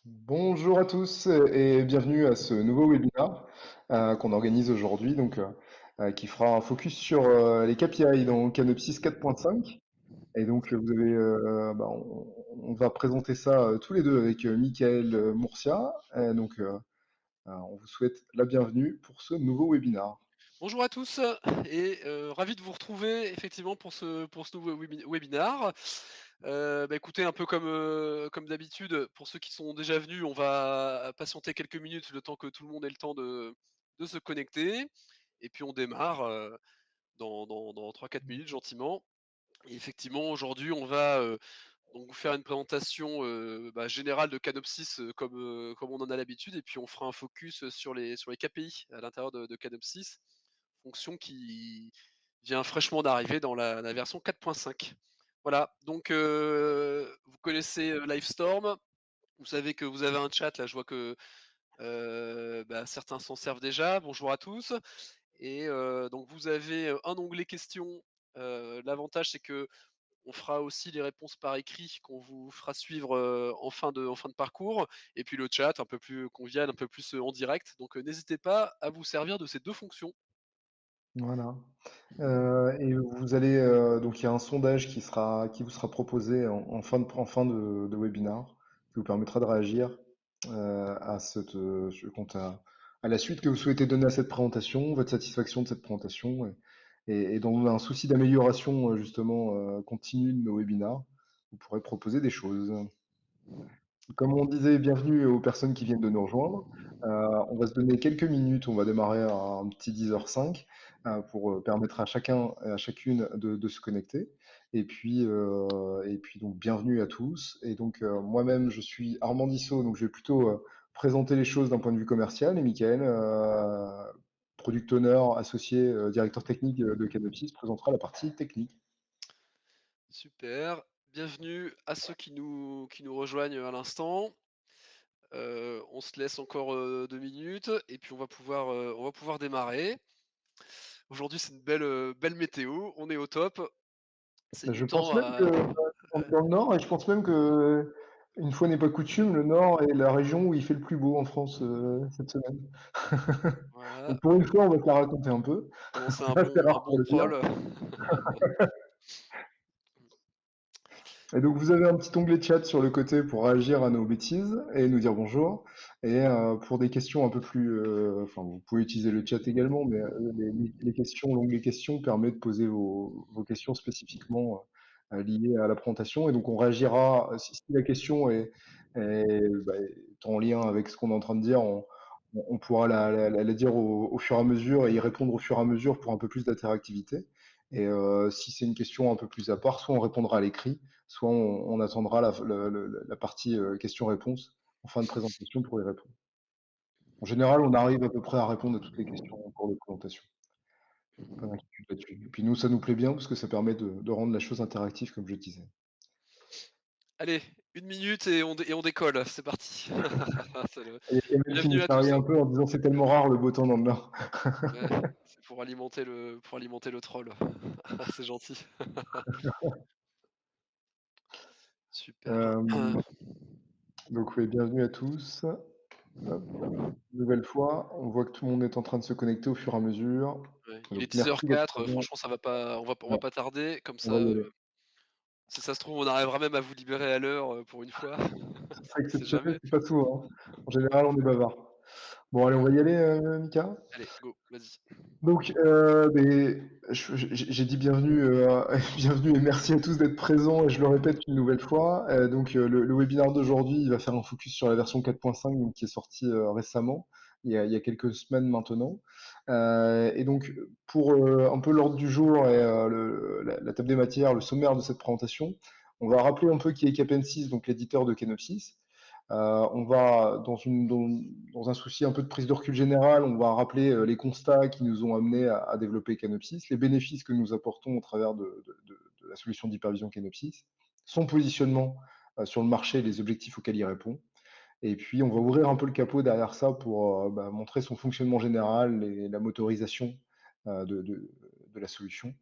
Bonjour à tous et bienvenue à ce nouveau webinaire qu'on organise aujourd'hui, qui fera un focus sur les KPI dans Canopsys 4.5. Et donc on va présenter ça tous les deux avec Michael Mourcia. On vous souhaite la bienvenue pour ce nouveau webinaire. Bonjour à tous et ravi de vous retrouver effectivement pour ce nouveau webinar. Écoutez, un peu comme d'habitude, pour ceux qui sont déjà venus, on va patienter quelques minutes, le temps que tout le monde ait le temps de se connecter et puis on démarre, dans 3-4 minutes gentiment. Et effectivement, aujourd'hui, on va, donc vous faire une présentation, générale de Canopsys, comme on en a l'habitude, et puis on fera un focus sur les KPI à l'intérieur de Canopsys, fonction qui vient fraîchement d'arriver dans la version 4.5. Voilà, donc vous connaissez, Livestorm, vous savez que vous avez un chat, là je vois que, certains s'en servent déjà. Bonjour à tous. Et donc vous avez, un onglet questions. L'avantage c'est que on fera aussi les réponses par écrit qu'on vous fera suivre, en fin de parcours, et puis le chat un peu plus convivial, un peu plus, en direct. Donc n'hésitez pas à vous servir de ces 2 fonctions. Voilà. Et vous allez donc il y a un sondage qui vous sera proposé en fin de webinaire qui vous permettra de réagir quant à la suite que vous souhaitez donner à cette présentation, votre satisfaction de cette présentation et dans un souci d'amélioration justement continue de nos webinaires, vous pourrez proposer des choses. Comme on disait, bienvenue aux personnes qui viennent de nous rejoindre. On va se donner quelques minutes, on va démarrer à un petit 10h05 pour permettre à chacun et à chacune de se connecter. Et puis donc bienvenue à tous. Et donc moi-même, je suis Armand Dissot, donc je vais plutôt présenter les choses d'un point de vue commercial. Et Michael, product owner associé, directeur technique de Canopsys, présentera la partie technique. Super, bienvenue à ceux qui nous rejoignent à l'instant. On se laisse encore, 2 minutes et puis on va pouvoir démarrer. Aujourd'hui, c'est une belle météo, on est au top. C'est Je du pense temps même que à on est dans le Nord et je pense même que, une fois n'est pas coutume, le Nord est la région où il fait le plus beau en France cette semaine. voilà, Donc pour une fois, on va te la raconter un peu. commencer C'est assez un rare bon pour le dire. troll. Et donc vous avez un petit onglet chat sur le côté pour réagir à nos bêtises et nous dire bonjour. Et pour des questions un peu plus, enfin vous pouvez utiliser le chat également, mais les questions, l'onglet questions permet de poser vos questions spécifiquement liées à la présentation. Et donc on réagira si la question est en lien avec ce qu'on est en train de dire. On pourra la dire au fur et à mesure et y répondre au fur et à mesure pour un peu plus d'interactivité. Et si c'est une question un peu plus à part, soit on répondra à l'écrit, soit on attendra la partie questions-réponses en fin de présentation pour y répondre. En général, on arrive à peu près à répondre à toutes les questions en cours de présentation. Pas d'inquiétude là-dessus. Et puis nous, ça nous plaît bien parce que ça permet de rendre la chose interactive, comme je disais. Allez, 1 minute et on décolle, c'est parti. C'est le Il y a Kamel qui nous Bienvenue à charrie tous. un peu en disant c'est tellement rare le beau temps dans le Nord. Ouais, c'est pour alimenter le troll. C'est gentil. Super. Euh, donc oui, bienvenue à tous. Hop. Nouvelle fois, on voit que tout le monde est en train de se connecter au fur et à mesure. Ouais, il Donc est merci de votre 10h04, présence. franchement ça va pas, on va Ouais, pas tarder comme on ça, va y aller. si ça se trouve on arrivera même à vous libérer à l'heure, pour une fois. C'est On sait exceptionnel, jamais. c'est pas souvent, hein. En général, on est bavard. Bon, allez, on va y aller, Mika. Allez, go, vas-y. Donc, j'ai dit bienvenue, bienvenue et merci à tous d'être présents. Et je le répète une nouvelle fois. Le webinaire d'aujourd'hui, il va faire un focus sur la version 4.5 donc, qui est sortie récemment, il y a quelques semaines maintenant. Et donc, pour un peu l'ordre du jour et la table des matières, le sommaire de cette présentation, on va rappeler un peu qui est Capensis, donc l'éditeur de Canopsys. On va, dans un souci un peu de prise de recul général, on va rappeler les constats qui nous ont amenés à développer Canopsys, les bénéfices que nous apportons au travers de la solution d'hypervision Canopsys, son positionnement sur le marché et les objectifs auxquels il répond. Et puis, on va ouvrir un peu le capot derrière ça pour montrer son fonctionnement général et la motorisation de la solution.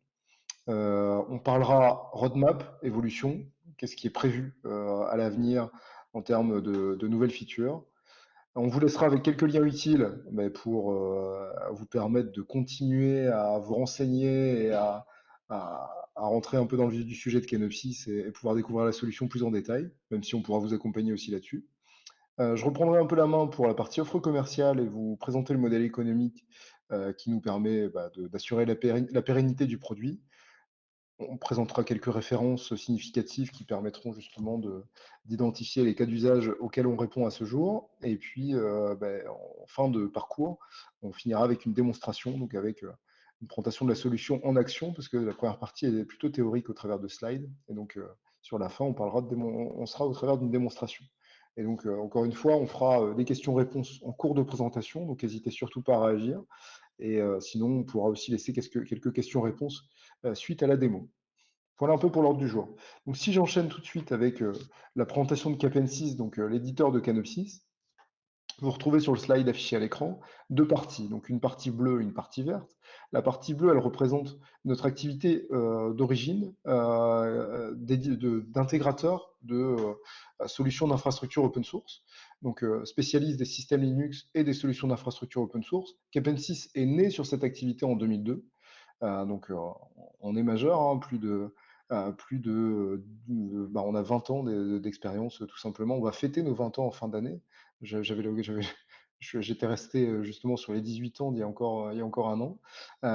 On parlera roadmap, évolution, qu'est-ce qui est prévu à l'avenir en termes de nouvelles features. On vous laissera avec quelques liens utiles pour vous permettre de continuer à vous renseigner et à rentrer un peu dans le vif du sujet de Canopsys et pouvoir découvrir la solution plus en détail, même si on pourra vous accompagner aussi là-dessus. Je reprendrai un peu la main pour la partie offre commerciale et vous présenter le modèle économique qui nous permet d'assurer la pérennité du produit. On présentera quelques références significatives qui permettront justement d'identifier les cas d'usage auxquels on répond à ce jour. Et puis, en fin de parcours, on finira avec une démonstration, donc avec une présentation de la solution en action, parce que la première partie est plutôt théorique au travers de slides. Et donc, sur la fin, on sera au travers d'une démonstration. Et donc, encore une fois, on fera des questions-réponses en cours de présentation, donc n'hésitez surtout pas à réagir. Et sinon, on pourra aussi laisser quelques questions-réponses suite à la démo. Voilà un peu pour l'ordre du jour. Donc, si j'enchaîne tout de suite avec la présentation de Capensis, donc l'éditeur de Canopsys, vous retrouvez sur le slide affiché à l'écran deux parties, donc une partie bleue et une partie verte. La partie bleue, elle représente notre activité d'origine d'intégrateur de solutions d'infrastructure open source, donc spécialiste des systèmes Linux et des solutions d'infrastructure open source. Capensis est né sur cette activité en 2002. Donc, on est majeur, hein, on a 20 ans d'expérience, tout simplement. On va fêter nos 20 ans en fin d'année. J'étais resté justement sur les 18 ans il y a encore un an.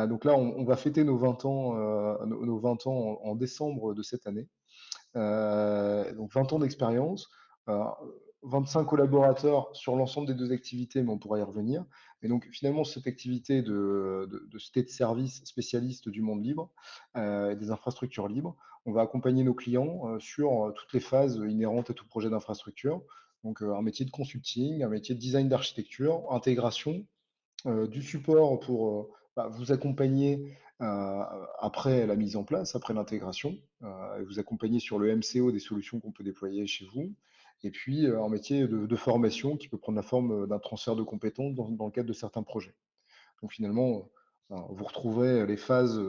Donc là, on va fêter nos 20 ans, nos 20 ans en décembre de cette année. Donc 20 ans d'expérience, euh, 25 collaborateurs sur l'ensemble des deux activités, mais on pourra y revenir. Et donc finalement, cette activité de state service spécialiste du monde libre et des infrastructures libres, on va accompagner nos clients sur toutes les phases inhérentes à tout projet d'infrastructure. Donc un métier de consulting, un métier de design d'architecture, intégration, du support pour vous accompagner après la mise en place, après l'intégration, et vous accompagner sur le MCO des solutions qu'on peut déployer chez vous, et puis un métier de formation qui peut prendre la forme d'un transfert de compétences dans le cadre de certains projets. Donc finalement, vous retrouverez les phases,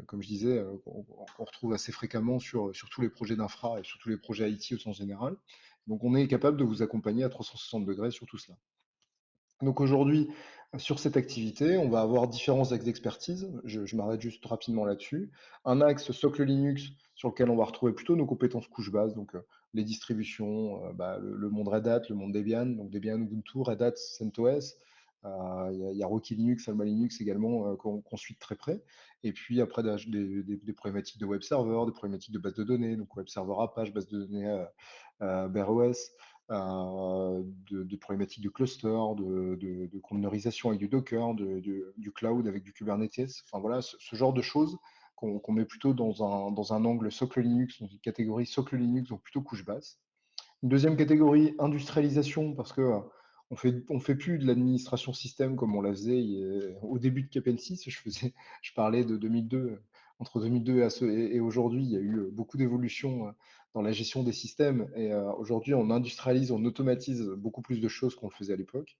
comme je disais, qu'on retrouve assez fréquemment sur tous les projets d'infra et sur tous les projets IT au sens général. Donc on est capable de vous accompagner à 360 degrés sur tout cela. Donc aujourd'hui, sur cette activité, on va avoir différents axes d'expertise. Je m'arrête juste rapidement là-dessus. Un axe socle Linux sur lequel on va retrouver plutôt nos compétences couche base, donc les distributions, le monde Red Hat, le monde Debian, donc Debian Ubuntu, Red Hat, CentOS. Il y a Rocky Linux, Alma Linux également qu'on suit de très près. Et puis après des problématiques de web server, des problématiques de base de données, donc web server Apache, base de données BareOS, des problématiques de cluster, de containerisation avec du Docker, du cloud avec du Kubernetes. Enfin voilà, ce genre de choses qu'on met plutôt dans un angle socle Linux, dans une catégorie socle Linux, donc plutôt couche basse. Une deuxième catégorie, industrialisation, parce que on fait plus de l'administration système comme on la faisait au début de Capen6. Je parlais de 2002. Entre 2002 et aujourd'hui, il y a eu beaucoup d'évolutions dans la gestion des systèmes. Et aujourd'hui, on industrialise, on automatise beaucoup plus de choses qu'on le faisait à l'époque.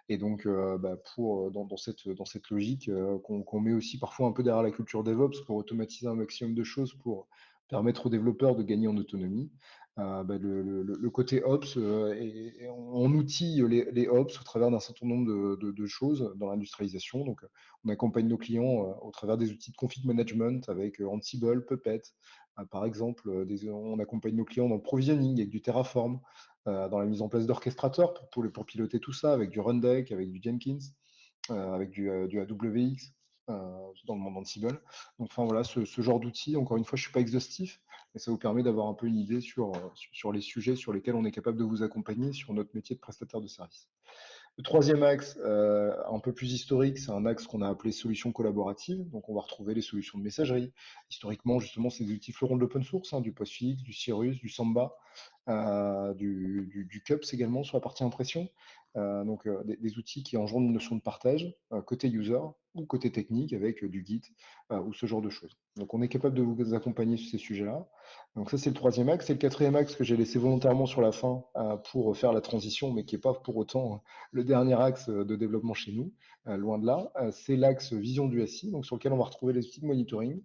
Et donc, dans cette logique, qu'on met aussi parfois un peu derrière la culture DevOps pour automatiser un maximum de choses pour permettre aux développeurs de gagner en autonomie. Le côté Ops, on outille les Ops au travers d'un certain nombre de choses dans l'industrialisation. Donc, on accompagne nos clients au travers des outils de config management avec Ansible, Puppet. Par exemple, on accompagne nos clients dans le provisioning avec du Terraform, dans la mise en place d'orchestrateurs pour piloter tout ça avec du Rundeck, avec du Jenkins, avec du AWX dans le monde Ansible. Donc, enfin voilà, ce genre d'outils, encore une fois, je ne suis pas exhaustif, mais ça vous permet d'avoir un peu une idée sur les sujets sur lesquels on est capable de vous accompagner sur notre métier de prestataire de service. Le troisième axe, un peu plus historique, c'est un axe qu'on a appelé solutions collaboratives. Donc, on va retrouver les solutions de messagerie. Historiquement, justement, c'est des outils fleurons de l'open source, hein, du PostFix, du Cirrus, du Samba, du CUPS également sur la partie impression. Donc, des outils qui engendrent une notion de partage, côté user ou côté technique avec du Git ou ce genre de choses. Donc, on est capable de vous accompagner sur ces sujets-là. Donc, ça, c'est le troisième axe. C'est le quatrième axe que j'ai laissé volontairement sur la fin pour faire la transition, mais qui n'est pas pour autant le dernier axe de développement chez nous, loin de là. C'est l'axe vision du SI, donc sur lequel on va retrouver les outils de monitoring.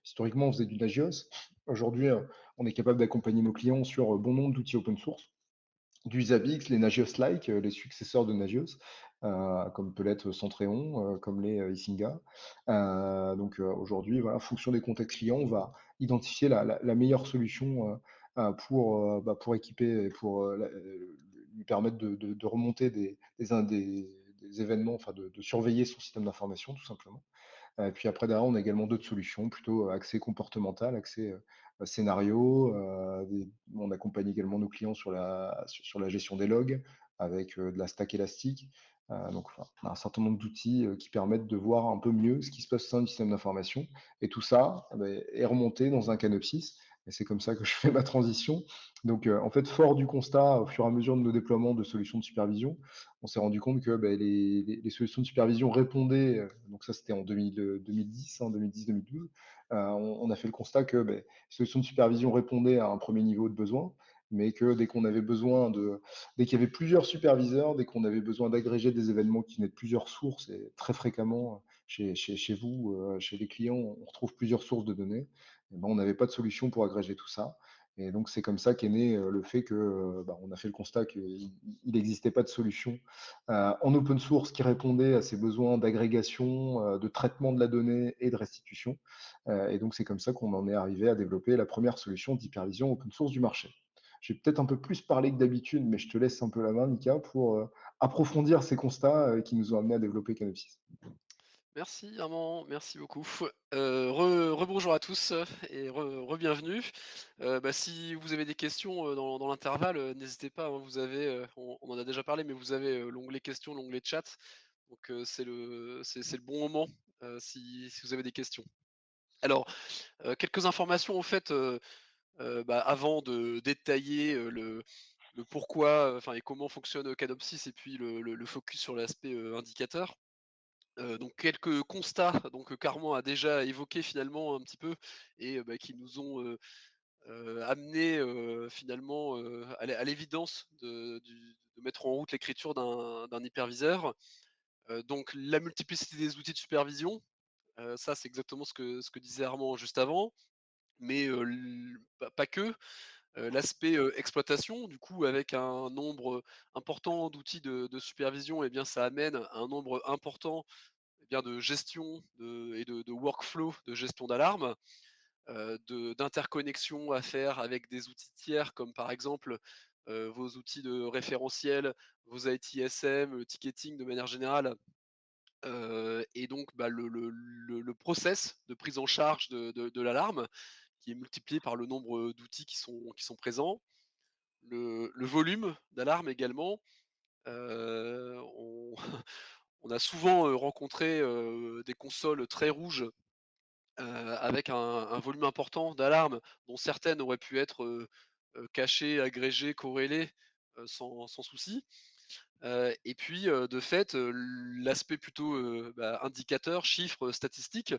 Historiquement, on faisait du Nagios. Aujourd'hui, on est capable d'accompagner nos clients sur, bon nombre d'outils open source, du Zabbix, les Nagios-like, les successeurs de Nagios, comme peut l'être Centréon, comme l'est, Icinga. Aujourd'hui, voilà, en fonction des contextes clients, on va identifier la meilleure solution, pour équiper et pour, lui permettre de remonter des événements, enfin de surveiller son système d'information tout simplement. Puis après derrière, on a également d'autres solutions plutôt, axées comportementales, axées, scénario, on accompagne également nos clients sur la gestion des logs avec, de la stack élastique. Enfin, on a un certain nombre d'outils, qui permettent de voir un peu mieux ce qui se passe au sein du système d'information et tout ça, est remonté dans un Canopsys et c'est comme ça que je fais ma transition. En fait, fort du constat, au fur et à mesure de nos déploiements de solutions de supervision, on s'est rendu compte que, les solutions de supervision répondaient, donc ça c'était en 2010, hein, 2010-2012, on a fait le constat que, les solutions de supervision répondaient à un premier niveau de besoin, mais que dès qu'il y avait plusieurs superviseurs, dès qu'on avait besoin d'agréger des événements qui venaient de plusieurs sources et très fréquemment, chez vous, chez les clients, on retrouve plusieurs sources de données, et ben, on n'avait pas de solution pour agréger tout ça. Et donc c'est comme ça qu'est né, le fait que, on a fait le constat qu'il n'existait pas de solution, en open source qui répondait à ces besoins d'agrégation, de traitement de la donnée et de restitution. Et donc c'est comme ça qu'on en est arrivé à développer la première solution d'hypervision open source du marché. J'ai peut-être un peu plus parlé que d'habitude, mais je te laisse un peu la main, Mika, pour, approfondir ces constats, qui nous ont amenés à développer Canopsys. Merci Armand, merci beaucoup. Rebonjour à tous et re-bienvenue. Si vous avez des questions dans l'intervalle, n'hésitez pas, hein, vous avez, on en a déjà parlé, mais vous avez l'onglet questions, l'onglet chat. Donc c'est le bon moment si vous avez des questions. Alors, quelques informations en fait, avant de détailler le pourquoi, enfin et comment fonctionne Canopsys et puis le focus sur l'aspect indicateur. Donc quelques constats donc qu'Armand a déjà évoqué finalement un petit peu et qui nous ont, amenés, finalement, à l'évidence de mettre en route l'écriture d'un hyperviseur. Donc la multiplicité des outils de supervision, ça c'est exactement ce que disait Armand juste avant, mais pas que. L'aspect, exploitation du coup avec un nombre, important d'outils de supervision et bien ça amène un nombre important bien de gestion de workflow de gestion d'alarme, d'interconnexion à faire avec des outils tiers comme par exemple, vos outils de référentiel, vos ITSM, le ticketing de manière générale, et donc le process de prise en charge de l'alarme qui est multiplié par le nombre, d'outils qui sont présents. Le volume d'alarme également, on on a souvent, rencontré, des consoles très rouges, avec un volume important d'alarmes dont certaines auraient pu être, cachées, agrégées, corrélées, sans souci. Et puis, de fait, l'aspect plutôt, indicateur, chiffres, statistiques,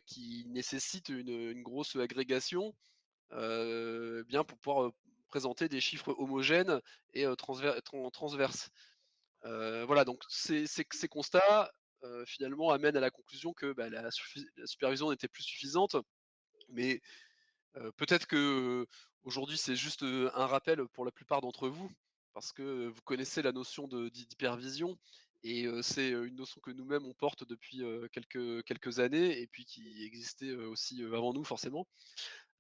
qui nécessite une grosse agrégation, bien pour pouvoir, présenter des chiffres homogènes et transverses. Voilà, donc ces constats, finalement amènent à la conclusion que, la supervision n'était plus suffisante, mais peut-être que, aujourd'hui c'est juste, un rappel pour la plupart d'entre vous, parce que, vous connaissez la notion d'hypervision et c'est, une notion que nous-mêmes on porte depuis, quelques années et puis qui existait, aussi, avant nous forcément.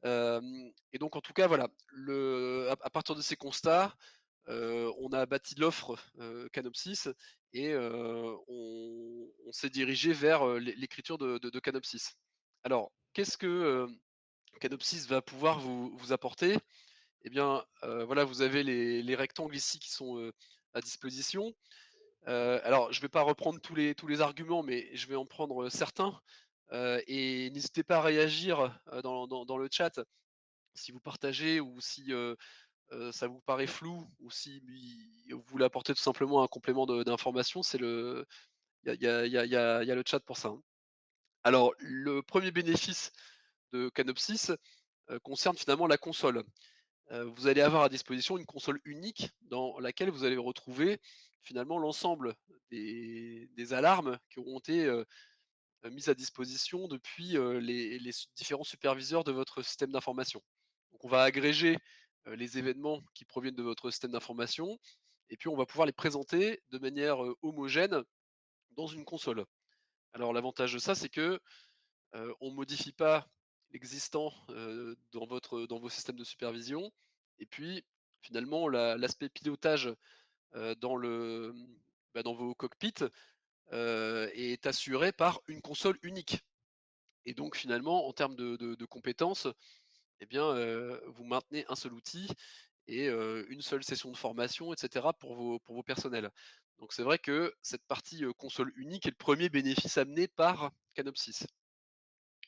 Et donc en tout cas voilà, à partir de ces constats, on a bâti l'offre, Canopsys et on s'est dirigé vers, l'écriture de Canopsys. Alors qu'est-ce que, Canopsys va pouvoir vous apporter? Eh bien, voilà, vous avez les rectangles ici qui sont, à disposition. Alors je ne vais pas reprendre tous les arguments, mais je vais en prendre, certains, et n'hésitez pas à réagir, dans le chat si vous partagez ou si, ça vous paraît flou ou si vous voulez apporter tout simplement un complément d'information, c'est le il y a le chat pour ça, hein. Alors le premier bénéfice de Canopsys, concerne finalement la console. Vous allez avoir à disposition une console unique dans laquelle vous allez retrouver finalement l'ensemble des alarmes qui auront été, mises à disposition depuis, les différents superviseurs de votre système d'information. Donc on va agréger, les événements qui proviennent de votre système d'information et puis on va pouvoir les présenter de manière, homogène dans une console. Alors l'avantage de ça, c'est que, on modifie pas l'existant, dans vos systèmes de supervision et puis finalement l'aspect pilotage, dans dans vos cockpits, est assuré par une console unique et donc finalement en termes de compétences, eh bien, vous maintenez un seul outil et une seule session de formation et cetera pour vos personnels. Donc c'est vrai que cette partie, console unique est le premier bénéfice amené par Canopsys.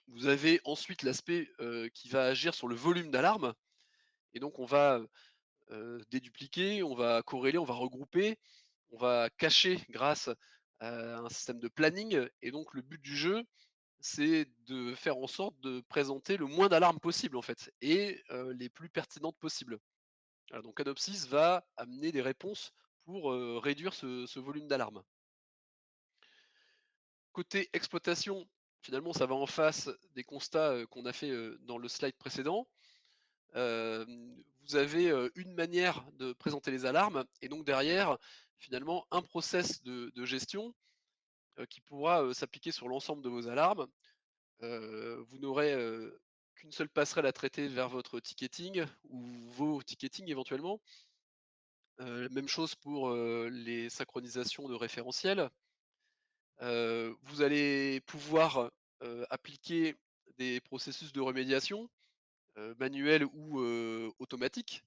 Vous avez ensuite l'aspect, qui va agir sur le volume d'alarme et donc on va, dédupliquer, on va corréler, on va regrouper, on va cacher grâce à un système de planning et donc le but du jeu, c'est de faire en sorte de présenter le moins d'alarmes possible en fait et les plus pertinentes possibles. Voilà, donc Canopsys va amener des réponses pour, réduire ce volume d'alarme. Côté exploitation, finalement, ça va en face des constats, qu'on a fait, dans le slide précédent. Vous avez, une manière de présenter les alarmes et donc derrière, finalement, un process de gestion, qui pourra, s'appliquer sur l'ensemble de vos alarmes. Vous n'aurez, qu'une seule passerelle à traiter vers votre ticketing ou vos ticketing éventuellement. Même chose pour, les synchronisations de référentiels. Vous allez pouvoir, appliquer des processus de remédiation, manuels ou, automatiques.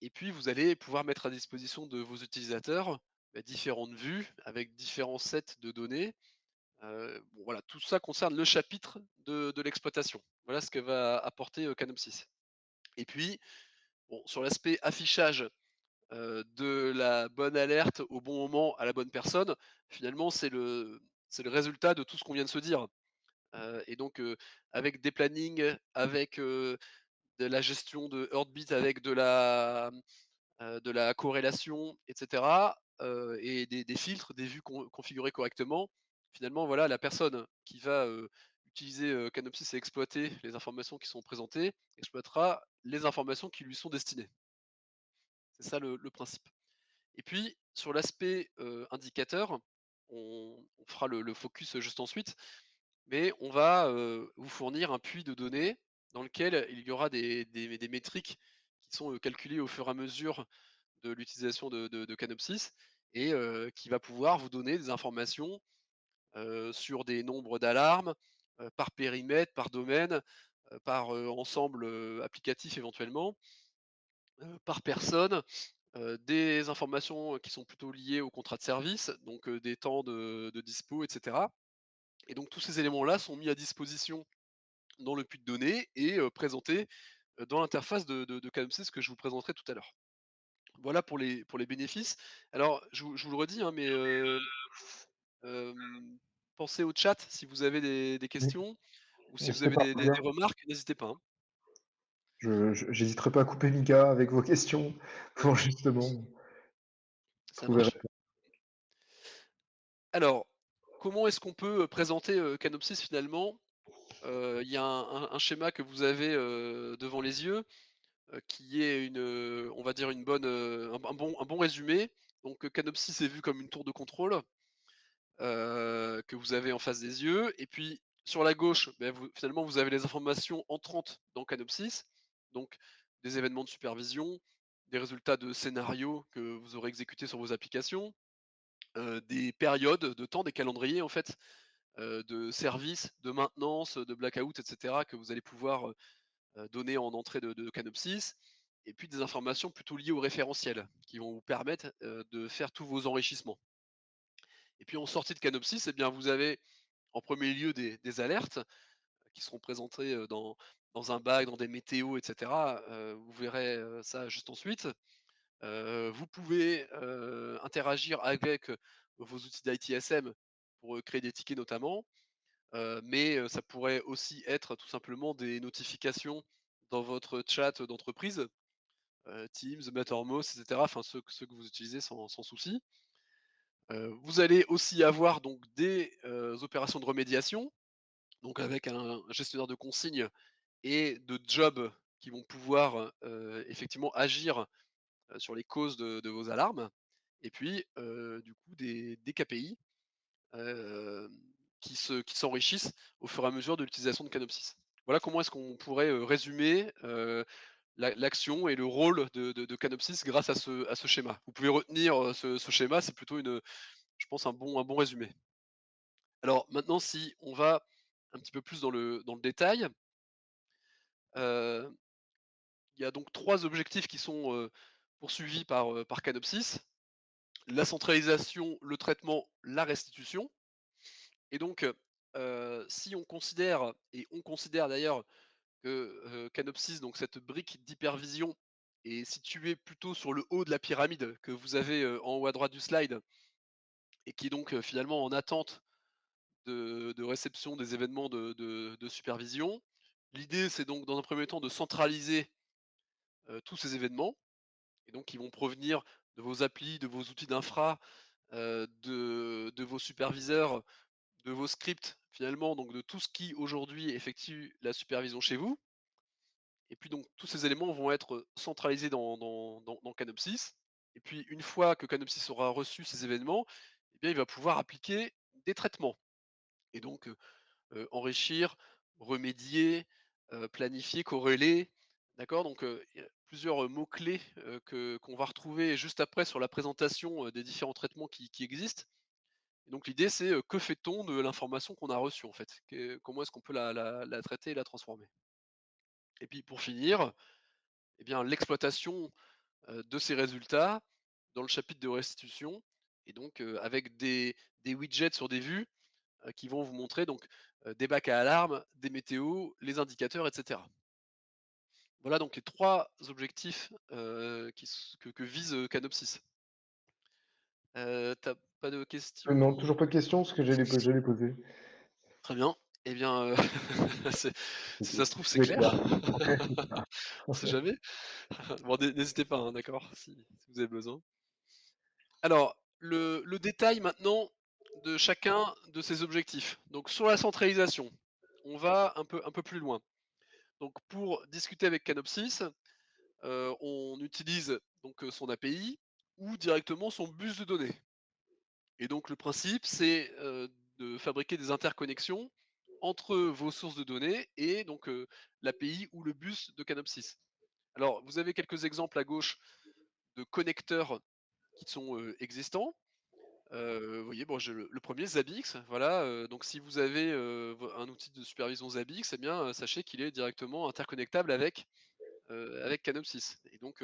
Et puis vous allez pouvoir mettre à disposition de vos utilisateurs, différentes vues avec différents sets de données. Bon voilà, tout ça concerne le chapitre de l'exploitation. Voilà ce que va apporter, Canopsys. Et puis, bon, sur l'aspect affichage, de la bonne alerte au bon moment à la bonne personne, finalement c'est le résultat de tout ce qu'on vient de se dire. Et donc, avec des plannings, avec, de la gestion de Heartbeat, avec de la corrélation et cetera, et des filtres, des vues configurées correctement. Finalement, voilà, la personne qui va, utiliser, Canopsys et exploiter les informations qui sont présentées, exploitera les informations qui lui sont destinées. C'est ça le principe. Et puis sur l'aspect, indicateur, on fera le focus juste ensuite, mais on va, vous fournir un puits de données dans lequel il y aura des métriques qui sont, calculées au fur et à mesure de l'utilisation de Canopsys et qui va pouvoir vous donner des informations, sur des nombres d'alarmes, par périmètre, par domaine, par, ensemble, applicatif éventuellement, par personne, des informations qui sont plutôt liées au contrat de service, donc des temps de dispo et cetera. Et donc tous ces éléments-là sont mis à disposition dans le puits de données et présentés, dans l'interface de Canopsys que je vous présenterai tout à l'heure. Voilà pour les bénéfices. Alors je vous le redis, hein, mais pensez au chat si vous avez des Oui, questions ou si vous n'hésitez avez pas à me des dire. remarques, n'hésitez pas, hein. J'hésiterai pas à couper Mika avec vos questions Ouais, pour justement ça trouver. marche. Alors, comment est-ce qu'on peut, présenter, Canopsys finalement? Il y a un schéma que vous avez, devant les yeux, qui est une, on va dire une bonne, un bon résumé. Donc, Canopsys est vu comme une tour de contrôle, que vous avez en face des yeux et puis sur la gauche, vous finalement vous avez les informations entrantes dans Canopsys, donc des événements de supervision, des résultats de scénarios que vous aurez exécutés sur vos applications, des périodes de temps, des calendriers en fait, de services, de maintenance, de blackout et cetera que vous allez pouvoir, donner en entrée de Canopsys et puis des informations plutôt liées au référentiel qui vont vous permettre, de faire tous vos enrichissements. Et puis en sortie de Canopsys, eh bien vous avez en premier lieu des alertes qui seront présentées, dans un bac, dans des météos et cetera, vous verrez, ça juste ensuite. Vous pouvez, interagir avec, vos outils d'ITSM pour, créer des tickets notamment, mais ça pourrait aussi être tout simplement des notifications dans votre chat d'entreprise, Teams, Mattermost et cetera, enfin ceux que vous utilisez sans souci. Vous allez aussi avoir donc des, opérations de remédiation, donc avec un gestionnaire de consignes et de jobs qui vont pouvoir, effectivement agir, sur les causes de vos alarmes et puis, du coup des KPI, hem, qui s'enrichissent au fur et à mesure de l'utilisation de Canopsys. Voilà comment est-ce qu'on pourrait, résumer, l'action et le rôle de Canopsys grâce à ce schéma. Vous pouvez retenir, ce schéma, c'est plutôt je pense un bon résumé. Alors maintenant si on va un petit peu plus dans le détail, heu, il y a donc 3 objectifs qui sont, poursuivis par Canopsys. La centralisation, le traitement, la restitution et donc, si on considère et on considère d'ailleurs que, Canopsys, donc cette brique d'hypervision est située plutôt sur le haut de la pyramide que vous avez, en haut à droite du slide et qui est donc, finalement en attente de réception des événements de supervision. L'idée, c'est donc dans un premier temps de centraliser, tous ces événements et donc qui vont provenir de vos applis, de vos outils d'infra, de vos superviseurs, de vos scripts finalement, donc de tout ce qui aujourd'hui effectue la supervision chez vous et puis donc tous ces éléments vont être centralisés dans Canopsys et puis une fois que Canopsys aura reçu ces événements, eh bien il va pouvoir appliquer des traitements et donc, enrichir, remédier, planifier, corréler, d'accord? Donc, il y a plusieurs, mots-clés, qu'on va retrouver juste après sur la présentation, des différents traitements qui existent. Et donc l'idée c'est, que fait-on de l'information qu'on a reçue en fait? Comment est-ce qu'on peut la traiter et la transformer? Et puis pour finir, eh bien l'exploitation, de ces résultats dans le chapitre de restitution et donc, avec des widgets sur des vues, qui vont vous montrer donc, des bacs à alarme, des météos, les indicateurs et cetera. Voilà donc les 3 objectifs, que vise, Canopsys. Tu pas de Non, questions? toujours pas de questions, parce que j'allais poser. Très bien. Eh bien, c'est si ça se trouve, c'est C'est clair. clair. On sait jamais. Bon, n'hésitez pas, hein, d'accord, si vous avez besoin. Alors, le détail maintenant de chacun de ces objectifs. Donc sur la centralisation, on va un peu plus loin. Donc pour discuter avec Canopsys, on utilise donc, son API ou directement son bus de données. Et donc le principe, c'est, de fabriquer des interconnexions entre vos sources de données et donc, l'API ou le bus de Canopsys. Alors vous avez quelques exemples à gauche de connecteurs qui sont, existants. Vous voyez, bon, j'ai le 1er Zabbix, voilà, donc si vous avez, un outil de supervision Zabbix, eh bien, sachez qu'il est directement interconnectable avec Canopsys et donc,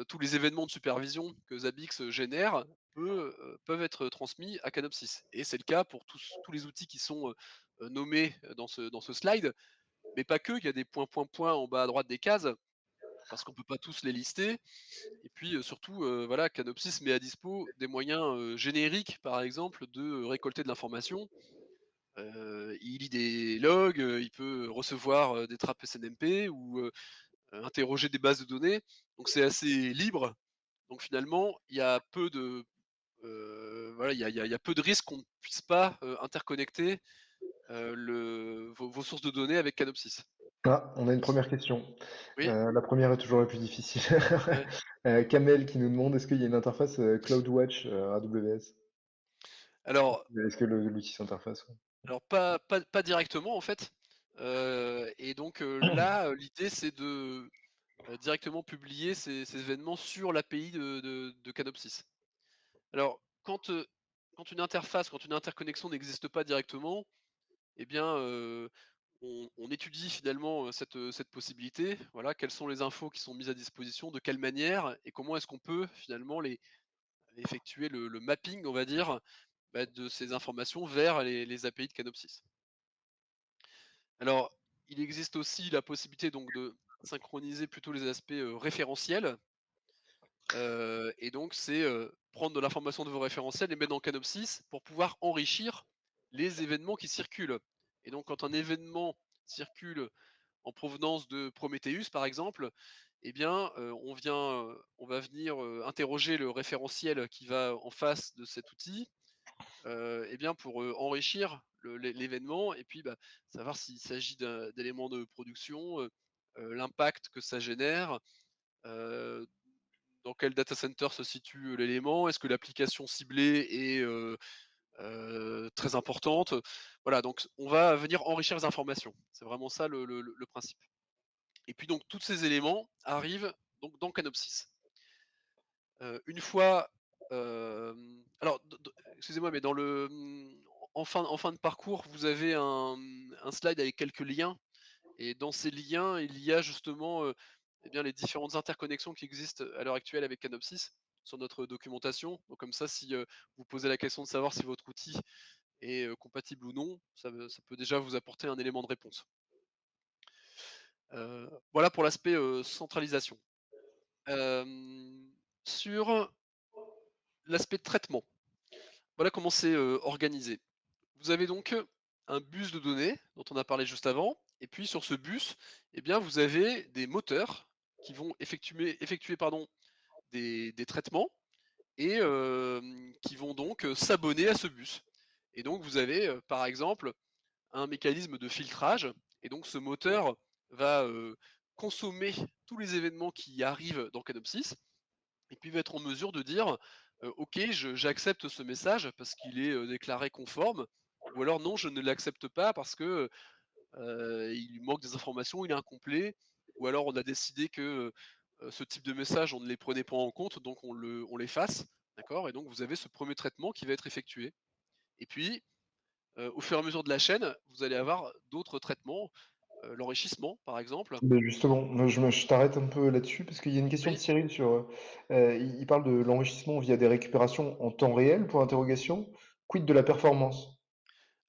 tous les événements de supervision que Zabbix génère peuvent être transmis à Canopsys et c'est le cas pour tous les outils qui sont, nommés dans ce slide, mais pas que, il y a des points en bas à droite des cases, parce qu'on peut pas tous les lister et puis, surtout, voilà, Canopsys met à dispo des moyens, génériques, par exemple, de récolter de l'information. Il lit des logs, il peut recevoir, des trappes SNMP ou, interroger des bases de données, donc c'est assez libre. Donc finalement, il y a peu de, voilà, il y a peu de risques qu'on ne puisse pas, interconnecter, vos sources de données avec Canopsys. Ah, on a une première question. Oui, La première est toujours la plus difficile. ouais. Kamel qui nous demande: «Est-ce qu'il y a une interface, CloudWatch, AWS?» Alors Est-ce que l'outil s'interface? Ouais. pas directement en fait, et donc là, l'idée c'est de, directement publier ces événements sur l'API de Canopsys. Alors quand une interface, quand une interconnexion n'existe pas directement, eh bien, on étudie finalement, cette possibilité. Voilà, quelles sont les infos qui sont mises à disposition, de quelle manière et comment est-ce qu'on peut finalement les effectuer le mapping, on va dire, bah, de ces informations vers les API de Canopsys. Alors, il existe aussi la possibilité donc de synchroniser plutôt les aspects, référentiels, et donc c'est, prendre de l'information de vos référentiels, les mettre dans Canopsys pour pouvoir enrichir les événements qui circulent. Et donc quand un événement circule en provenance de Prometheus, par exemple, eh bien, on va venir, interroger le référentiel qui va en face de cet outil, eh bien pour, enrichir l'événement et puis, bah, savoir s'il s'agit d'éléments de production, l'impact que ça génère, heu, dans quel data center se situe, l'élément, est-ce que l'application ciblée est, très importante? Voilà, donc on va venir enrichir les informations. C'est vraiment ça le principe. Et puis donc tous ces éléments arrivent donc dans Canopsys. Une fois, alors excusez-moi, mais en fin de parcours, vous avez un slide avec quelques liens et dans ces liens, il y a justement, eh bien les différentes interconnexions qui existent à l'heure actuelle avec Canopsys sur notre documentation. Donc comme ça, si, vous posez la question de savoir si votre outil est, compatible ou non, ça peut déjà vous apporter un élément de réponse. Voilà pour l'aspect, centralisation. Sur l'aspect traitement, voilà comment c'est, organisé. Vous avez donc, un bus de données dont on a parlé juste avant et puis sur ce bus, eh bien, vous avez des moteurs qui vont effectuer pardon, des traitements et qui vont donc, s'abonner à ce bus et donc vous avez, par exemple, un mécanisme de filtrage et donc ce moteur va, consommer tous les événements qui arrivent dans Canopsys et puis va être en mesure de dire, «OK, je j'accepte ce message parce qu'il est, déclaré conforme» ou alors «Non, je ne l'accepte pas parce que, il lui manque des informations, il est incomplet» ou alors «On a décidé que, ce type de message, on ne les prenait pas en compte, donc on l'efface». D'accord? Et donc vous avez ce premier traitement qui va être effectué et puis, au fur et à mesure de la chaîne, vous allez avoir d'autres traitements, l'enrichissement par exemple. Beh, justement, moi je t'arrête un peu là-dessus parce qu'il y a une question de Oui? Cyril sur, il parle de l'enrichissement via des récupérations en temps réel, pour interrogation. Quid de la performance?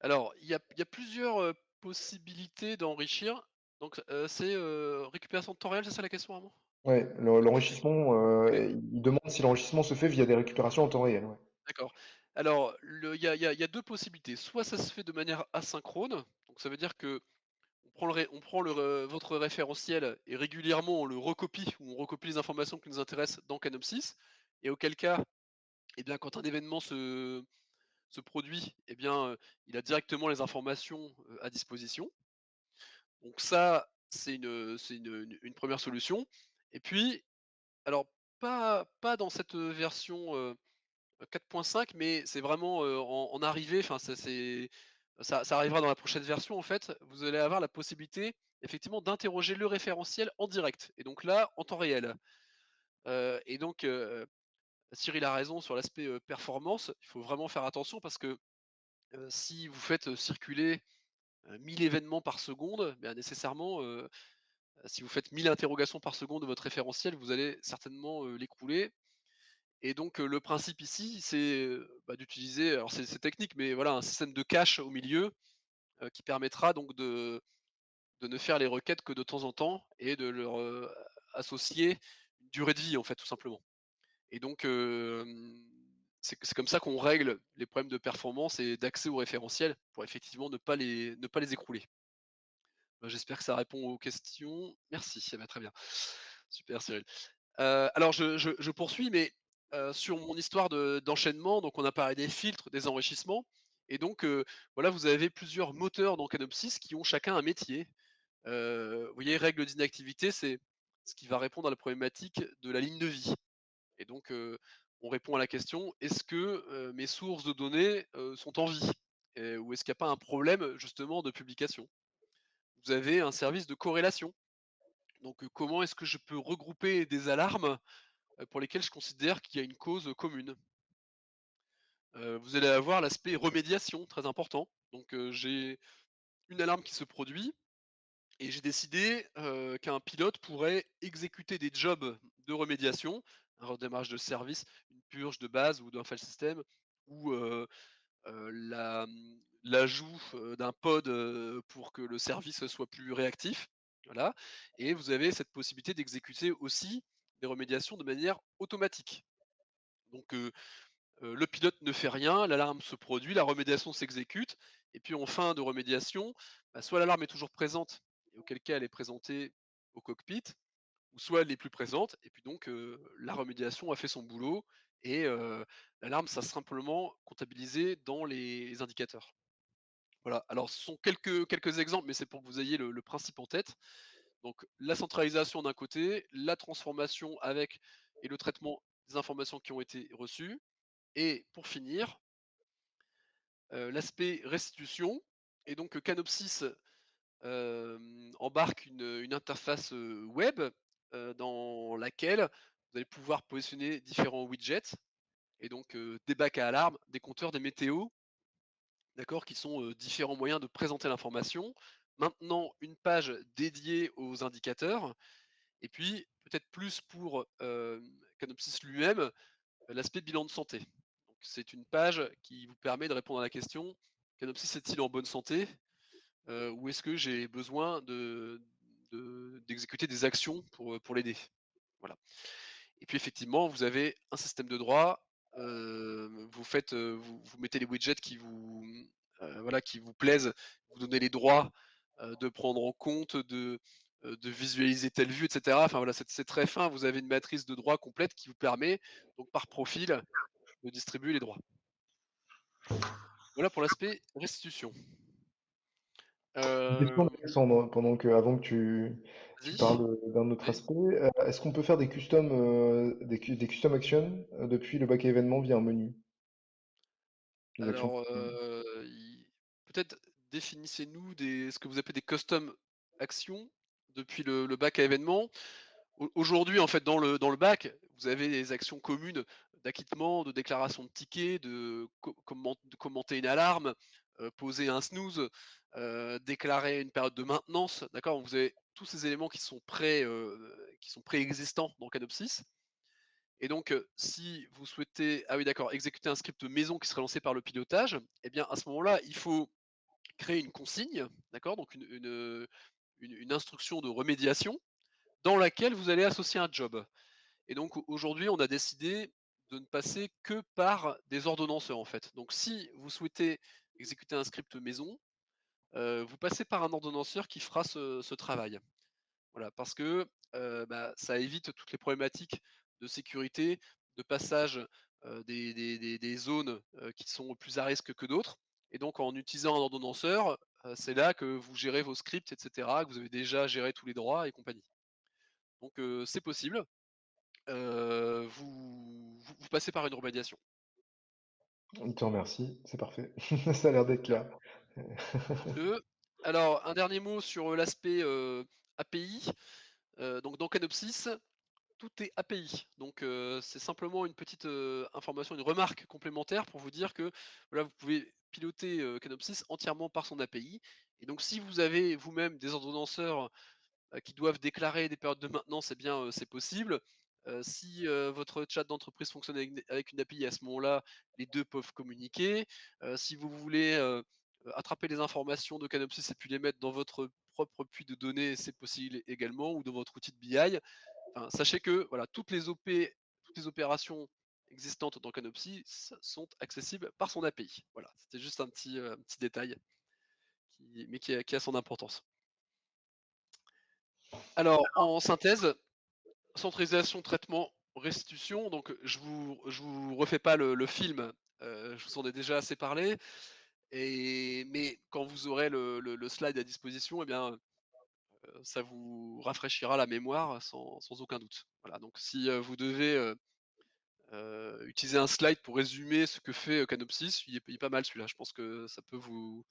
Alors, il y a plusieurs, possibilités d'enrichir. Donc, c'est, récupération de temps réel, c'est ça la question, Armand? Ouais, l'enrichissement, OK, il demande si l'enrichissement se fait via des récupérations en temps réel, ouais. d'accord. Alors, il y a 2 possibilités. Soit ça se fait de manière asynchrone, donc ça veut dire que on prend votre référentiel et régulièrement on le recopie ou on recopie les informations qui nous intéressent dans Canopsys et auquel cas, eh bien, quand un événement se produit, eh bien, il a directement les informations, à disposition. Donc ça, c'est une 1 solution et puis, alors pas dans cette, version, 4.5 mais c'est vraiment, en arrivée, enfin ça arrivera dans la prochaine version en fait. Vous allez avoir la possibilité effectivement d'interroger le référentiel en direct et donc là, en temps réel. Et donc, Cyril a raison sur l'aspect, performance. Il faut vraiment faire attention parce que, si vous faites, circuler, 1000 événements par seconde, bien nécessairement, si vous faites 1000 interrogations par seconde de votre référentiel, vous allez certainement, l'écrouler et donc le principe ici, c'est, bah, d'utiliser alors c'est technique, mais voilà, un système de cache au milieu, qui permettra donc de ne faire les requêtes que de temps en temps et de leur, associer une durée de vie, en fait, tout simplement et donc c'est comme ça qu'on règle les problèmes de performance et d'accès aux référentiels pour effectivement ne pas les écrouler. Bah, j'espère que ça répond aux questions. Merci, ça va très bien. Super Cyril. Alors je poursuis, mais sur mon histoire d'enchaînement, donc on a parlé des filtres, des enrichissements et donc voilà, vous avez plusieurs moteurs dans Canopsys qui ont chacun un métier. Vous voyez, règle d'inactivité, c'est ce qui va répondre à la problématique de la ligne de vie et donc on répond à la question: «Est-ce que, mes sources de données, sont en vie?» Ou est-ce qu'il n'y a pas un problème justement de publication? Vous avez un service de corrélation, donc comment est-ce que je peux regrouper des alarmes pour lesquels je considère qu'il y a une cause commune. Vous allez avoir l'aspect remédiation très important. Donc, j'ai une alarme qui se produit et j'ai décidé, qu'un pilote pourrait exécuter des jobs de remédiation, un redémarrage de service, une purge de base ou d'un file system ou, l'ajout, d'un pod, pour que le service soit plus réactif. Voilà et vous avez cette possibilité d'exécuter aussi des remédiations de manière automatique. Donc, le pilote ne fait rien, l'alarme se produit, la remédiation s'exécute et puis en fin de remédiation, bah, soit l'alarme est toujours présente et auquel cas elle est présentée au cockpit, ou ou soit les plus présentes et puis donc la remédiation a fait son boulot et l'alarme sera simplement comptabilisée dans les indicateurs. Voilà, alors ce sont quelques exemples, mais c'est pour que vous ayez le principe en tête. Donc la centralisation d'un côté, la transformation avec et le traitement des informations qui ont été reçues et pour finir, l'aspect restitution et donc Canopsys, embarque une interface, web, dans laquelle vous allez pouvoir positionner différents widgets et donc des bacs à alarme, des compteurs, des météos, d'accord? Qui sont, différents moyens de présenter l'information. Maintenant, une page dédiée aux indicateurs et puis peut-être plus pour, Canopsys lui-même, l'aspect bilan de santé. Donc c'est une page qui vous permet de répondre à la question: «Canopsys est-il en bonne santé?» Ou est-ce que j'ai besoin d'exécuter des actions pour l'aider? Voilà. Et puis effectivement, vous avez un système de droit, vous mettez les widgets qui vous, voilà, qui vous plaisent, vous donnez les droits, de prendre en compte, de visualiser telle vue et cetera. Enfin voilà, c'est très fin, vous avez une matrice de droits complète qui vous permet donc par profil de distribuer les droits. Voilà pour l'aspect restitution. Une question Hem, d'Alexandre, avant que tu Vas-y. parles d'un autre Oui. aspect. Est-ce qu'on peut faire des custom, des custom actions depuis le bac à événements via un menu? Des actions. Alors, i peut-être définissez-nous ce que vous appelez des custom actions depuis le bac à événements. Aujourd'hui, en fait, dans le bac, vous avez des actions communes d'acquittement, de déclaration de tickets, de commenter une alarme, poser un snooze, déclarer une période de maintenance, d'accord? Vous avez tous ces éléments qui sont préexistants dans Canopsys et donc, si vous souhaitez ah oui d'accord, exécuter un script maison qui serait lancé par le pilotage, eh bien à ce moment-là, il faut créer une consigne, d'accord? Donc une instruction de remédiation dans laquelle vous allez associer un job. Et donc aujourd'hui, on a décidé de ne passer que par des ordonnanceurs, en fait. Donc si vous souhaitez exécuter un script maison, vous passez par un ordonnanceur qui fera ce travail. Voilà, parce que, ça évite toutes les problématiques de sécurité, de passage, des zones, qui sont plus à risque que d'autres et donc en utilisant un ordonnanceur, c'est là que vous gérez vos scripts et cetera, que vous avez déjà géré tous les droits et compagnie. Donc c'est possible, vous passez par une remédiation. On te remercie, c'est parfait. Ça a l'air d'être Bien. clair. Alors un dernier mot sur, l'aspect, API, donc dans Canopsys, tout est API. Donc, c'est simplement une petite, information, une remarque complémentaire pour vous dire que, voilà, vous pouvez piloter, Canopsys entièrement par son API et donc si vous avez vous-même des ordonnanceurs, qui doivent déclarer des périodes de maintenance, eh bien, c'est possible. Si, votre chat d'entreprise fonctionne avec une API, à ce moment-là, les 2 peuvent communiquer. Si vous voulez, attraper les informations de Canopsys et puis les mettre dans votre propre puits de données, c'est possible également ou dans votre outil de BI. Enfin, sachez que voilà, toutes les opérations existantes dans Canopsy sont accessibles par son API. Voilà, c'était juste un petit détail qui a son importance. Alors, en synthèse, centralisation, traitement, restitution. Donc, je vous refais pas le film. Je vous en ai déjà assez parlé. Mais quand vous aurez le slide à disposition, eh bien, ça vous rafraîchira la mémoire sans aucun doute. Voilà. Donc, si vous devez utiliser un slide pour résumer ce que fait, Canopsys, il est pas mal celui-là. Je pense que ça peut vous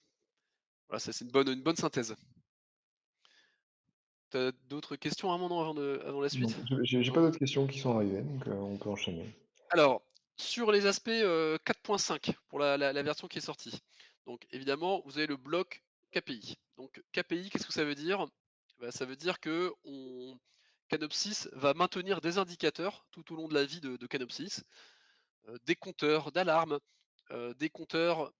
voilà, c'est une bonne synthèse. Tu as d'autres questions à mon nom avant la Non, suite? j'ai pas Non? d'autres questions qui sont arrivées, donc on peut enchaîner. Alors, sur les aspects, 4.5 pour la version qui est sortie. Donc évidemment, vous avez le bloc KPI. Donc KPI, qu'est-ce que ça veut dire? Bah, ça veut dire que Canopsys va maintenir des indicateurs tout au long de la vie de Canopsys, des compteurs d'alarme, des compteurs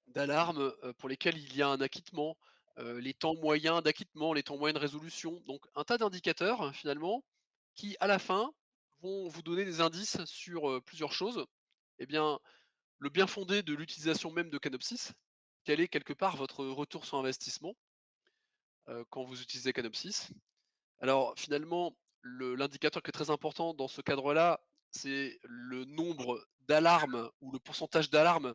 d'alarmes, pour lesquels il y a un acquittement, les temps moyens d'acquittement, les temps moyens de résolution, donc un tas d'indicateurs, finalement, qui à la fin vont vous donner des indices sur, plusieurs choses. Eh bien, le bien-fondé de l'utilisation même de Canopsys, quel est quelque part votre retour sur investissement, quand vous utilisez Canopsys? Alors finalement, l'indicateur qui est très important dans ce cadre-là, c'est le nombre d'alarmes ou le pourcentage d'alarmes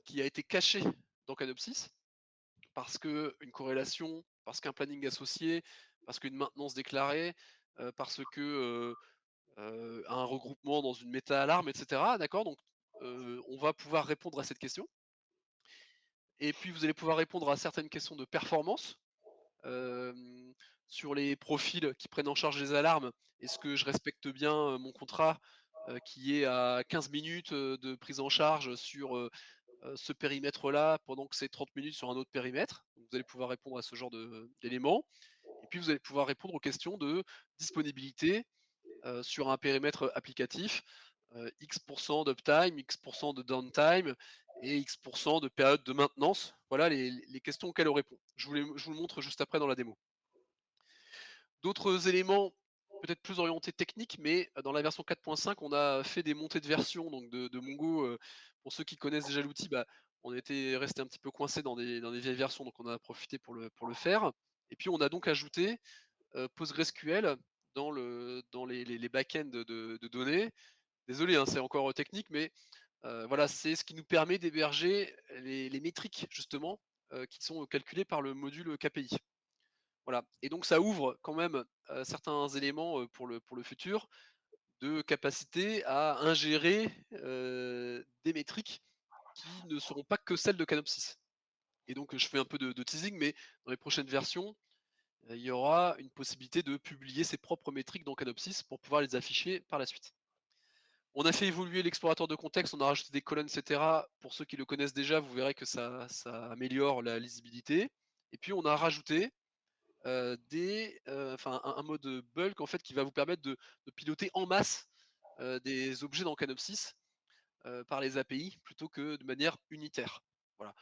qui a été caché dans Canopsys, parce qu'une corrélation, parce qu'un planning associé, parce qu'une maintenance déclarée, parce que, un regroupement dans une méta-alarme et cetera, d'accord? Donc, on va pouvoir répondre à cette question et puis vous allez pouvoir répondre à certaines questions de performance. Hem, sur les profils qui prennent en charge les alarmes, est-ce que je respecte bien, mon contrat, qui est à 15 minutes, de prise en charge sur, ce périmètre-là, pendant que c'est 30 minutes sur un autre périmètre? Donc vous allez pouvoir répondre à ce genre d'éléments et puis vous allez pouvoir répondre aux questions de disponibilité, sur un périmètre applicatif, X d'uptime, X de downtime et X de période de maintenance. Voilà les questions auxquelles on répond. Je vous le montre juste après dans la démo. D'autres éléments, peut-être plus orientés techniques, mais dans la version 4.5, on a fait des montées de version donc de Mongo, pour ceux qui connaissent déjà l'outil, bah, on était resté un petit peu coincé dans des vieilles versions, donc on en a profité pour le faire et puis on a donc ajouté, PostgreSQL dans les back-ends de données. Désolé, hein, c'est encore, technique, mais voilà, c'est ce qui nous permet d'héberger les métriques justement, qui sont calculées par le module KPI. Voilà et donc ça ouvre quand même, certains éléments, pour le futur, de capacité à ingérer, des métriques qui ne seront pas que celles de Canopsys et donc, je fais un peu de teasing, mais dans les prochaines versions, il y aura une possibilité de publier ses propres métriques dans Canopsys pour pouvoir les afficher par la suite. On a fait évoluer l'explorateur de contexte, on a rajouté des colonnes et cetera. Pour ceux qui le connaissent déjà, vous verrez que ça améliore la lisibilité et puis on a rajouté enfin un mode bulk en fait qui va vous permettre de piloter en masse, des objets dans Canopsys, par les API plutôt que de manière unitaire. Voilà,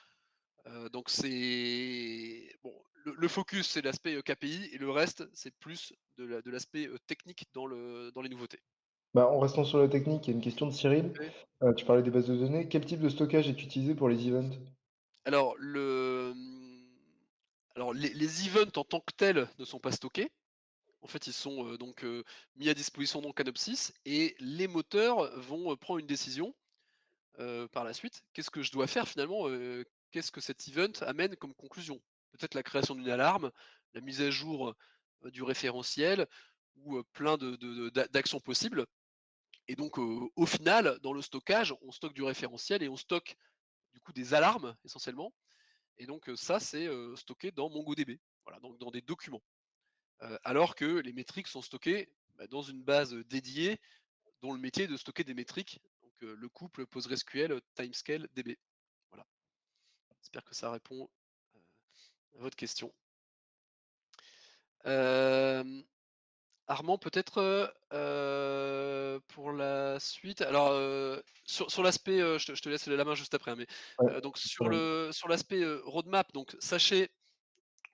donc c'est bon, le focus c'est l'aspect, KPI et le reste c'est plus de l'aspect, technique dans les nouveautés. Bah, en restant sur la technique, il y a une question de Cyril. Ouais. Tu parlais des bases de données. Quel type de stockage est utilisé pour les events? Alors alors les events en tant que tels ne sont pas stockés. En fait, ils sont, mis à disposition dans Canopsys et les moteurs vont, prendre une décision, par la suite. Qu'est-ce que je dois faire finalement, qu'est-ce que cet event amène comme conclusion? Peut-être la création d'une alarme, la mise à jour, du référentiel ou, plein d'actions possibles et donc, au final, dans le stockage, on stocke du référentiel et on stocke du coup des alarmes essentiellement et donc, ça c'est, stocké dans MongoDB. Voilà, donc dans des documents. Alors que les métriques sont stockées, bah, dans une base, dédiée dont le métier est de stocker des métriques, donc le couple PostgreSQL, Timescale, DB. Voilà, j'espère que ça répond, heu, à votre question. Hem, Armand peut-être, pour la suite alors, sur l'aspect, je te laisse la main juste après, hein, mais, Ouais, donc pas de problème. sur l'aspect, roadmap, donc sachez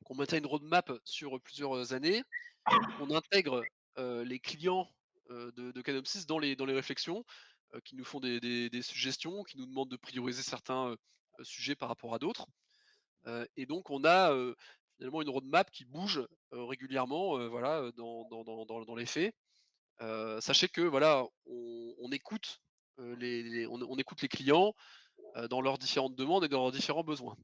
qu'on maintient une roadmap sur plusieurs années et qu'on intègre, les clients, de Canopsys dans les réflexions, qui nous font des suggestions, qui nous demandent de prioriser certains, sujets par rapport à d'autres. Et donc on a, finalement une roadmap qui bouge, régulièrement, voilà, dans les faits. Sachez que voilà, on écoute, on écoute les clients, dans leurs différentes demandes et dans leurs différents besoins.